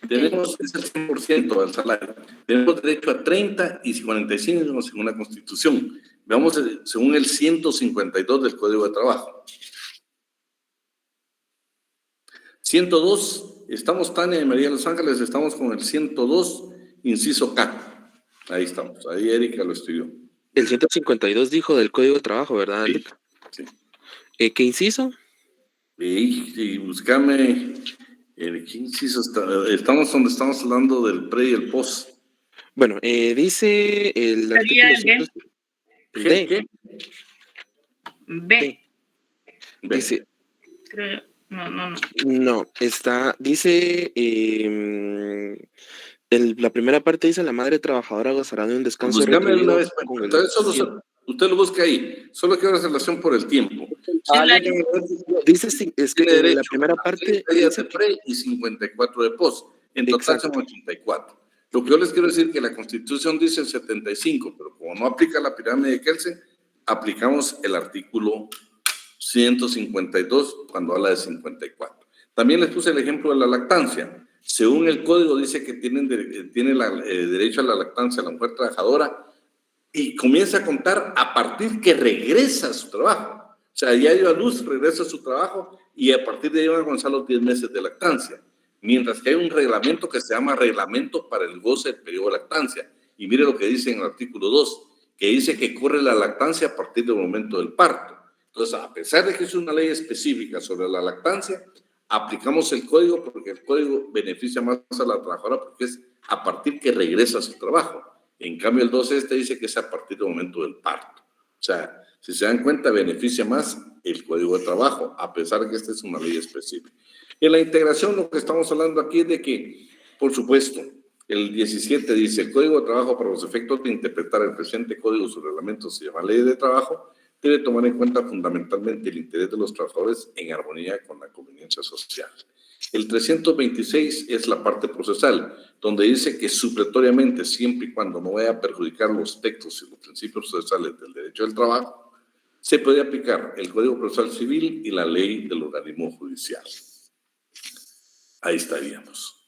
Tenemos ese 100% del salario. Tenemos derecho a 30 y 45 según la Constitución. Veamos según el 152 del Código de Trabajo. 102, estamos, Tania y María de Los Ángeles, estamos con el 102, inciso K. Ahí estamos, ahí Erika lo estudió.
El 152 dijo del Código de Trabajo, ¿verdad, Erika?
Sí.
¿Qué inciso?
Y búscame, ¿qué inciso estamos donde estamos hablando del pre y el post?
Bueno, dice el artículo...
¿Qué?
B.
Dice...
No.
No, dice, la primera parte dice, la madre trabajadora gozará de un descanso.
Buscame una vez, usted lo busca ahí, solo quiero hacer relación por el tiempo.
Dice, es que la primera parte...
días de pre y 54 de post, en total son 84. Lo que yo les quiero decir es que la Constitución dice el 75, pero como no aplica la pirámide de Kelsen, aplicamos el artículo 152 cuando habla de 54. También les puse el ejemplo de la lactancia. Según el código dice que tiene derecho a la lactancia la mujer trabajadora y comienza a contar a partir que regresa a su trabajo. O sea, ya dio a luz, regresa a su trabajo y a partir de ahí van a comenzar los 10 meses de lactancia. Mientras que hay un reglamento que se llama Reglamento para el Goce del Periodo de Lactancia. Y mire lo que dice en el artículo 2, que dice que corre la lactancia a partir del momento del parto. Entonces, a pesar de que es una ley específica sobre la lactancia, aplicamos el código porque el código beneficia más a la trabajadora porque es a partir que regresa a su trabajo. En cambio, el 12 dice que es a partir del momento del parto. O sea, si se dan cuenta, beneficia más el código de trabajo, a pesar de que esta es una ley específica. En la integración, lo que estamos hablando aquí es de que, por supuesto, El 17 dice, el Código de Trabajo para los efectos de interpretar el presente Código, sus reglamentos y demás leyes de trabajo, debe tomar en cuenta fundamentalmente el interés de los trabajadores en armonía con la conveniencia social. El 326 es la parte procesal, donde dice que supletoriamente, siempre y cuando no vaya a perjudicar los textos y los principios procesales del derecho del trabajo, se puede aplicar el Código Procesal Civil y la ley del organismo judicial. Ahí estaríamos.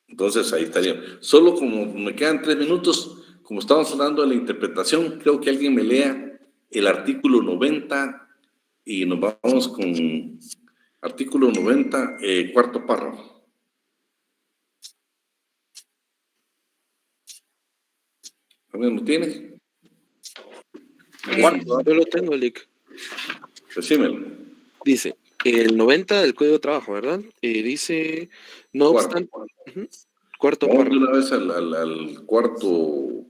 Entonces, ahí estaríamos. Solo como me quedan 3 minutos, como estamos hablando de la interpretación, creo que alguien me lea el artículo 90 y nos vamos con artículo 90, cuarto párrafo. ¿Alguien lo tiene?
Yo lo tengo, Lick.
Decímelo.
Dice, el 90 del Código de Trabajo, ¿verdad? Dice, no obstante... Cuarto
Vamos
párrafo.
de una vez al cuarto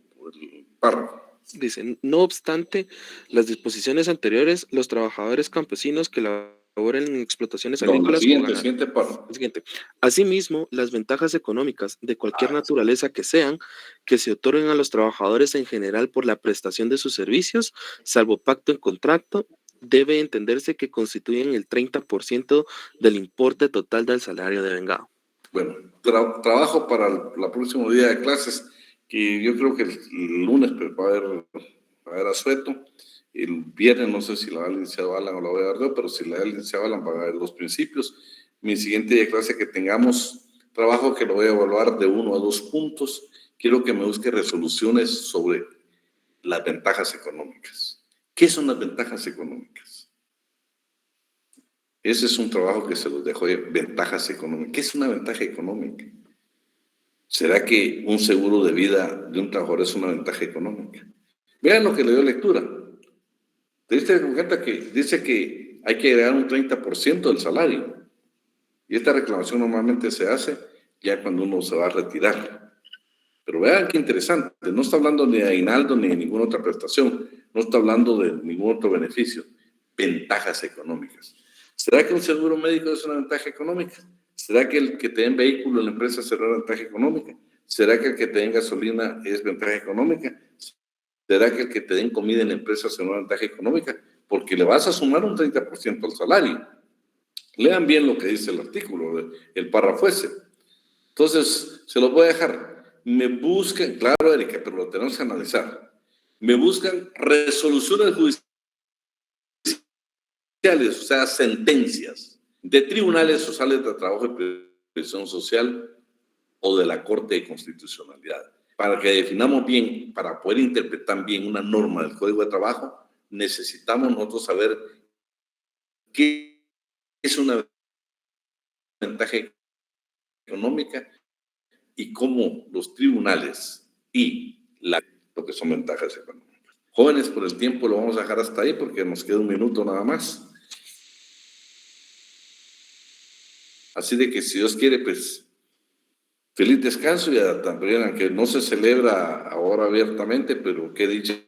párrafo.
Dice, no obstante las disposiciones anteriores, los trabajadores campesinos que laboren en explotaciones agrícolas
Siguiente párrafo.
Siguiente. Asimismo, las ventajas económicas de cualquier naturaleza que sean, que se otorguen a los trabajadores en general por la prestación de sus servicios, salvo pacto en contrato, debe entenderse que constituyen el 30% del importe total del salario devengado.
Bueno, trabajo para el próximo día de clases, que yo creo que el lunes pues, va a haber asueto. El viernes no sé si la va el licenciado Alan o la voy a dar yo, pero si la da el licenciado Alan va a ver los principios. Mi siguiente día de clase que tengamos trabajo que lo voy a evaluar de 1 a 2 puntos. Quiero que me busque resoluciones sobre las ventajas económicas. ¿Qué son las ventajas económicas? Ese es un trabajo que se los dejo de ventajas económicas. ¿Qué es una ventaja económica? ¿Será que un seguro de vida de un trabajador es una ventaja económica? Vean lo que le dio lectura. ¿Te diste cuenta que dice que hay que agregar un 30% del salario? Y esta reclamación normalmente se hace ya cuando uno se va a retirar. Pero vean qué interesante. No está hablando ni de aguinaldo ni de ninguna otra prestación. No está hablando de ningún otro beneficio. Ventajas económicas. ¿Será que un seguro médico es una ventaja económica? ¿Será que el que te den vehículo en la empresa será una ventaja económica? ¿Será que el que te den gasolina es ventaja económica? ¿Será que el que te den comida en la empresa será una ventaja económica? Porque le vas a sumar un 30% al salario. Lean bien lo que dice el artículo, el párrafo ese. Entonces, se lo voy a dejar. Me buscan, claro, Erika, pero lo tenemos que analizar. Me buscan resoluciones judiciales, o sea, sentencias de tribunales sociales de trabajo y previsión social o de la Corte de Constitucionalidad. Para que definamos bien, para poder interpretar bien una norma del Código de Trabajo, necesitamos nosotros saber qué es una ventaja económica y cómo los tribunales y lo que son ventajas económicas. Jóvenes, por el tiempo lo vamos a dejar hasta ahí porque nos queda 1 minuto nada más. Así de que si Dios quiere, pues feliz descanso y también, aunque no se celebra ahora abiertamente, pero qué dicha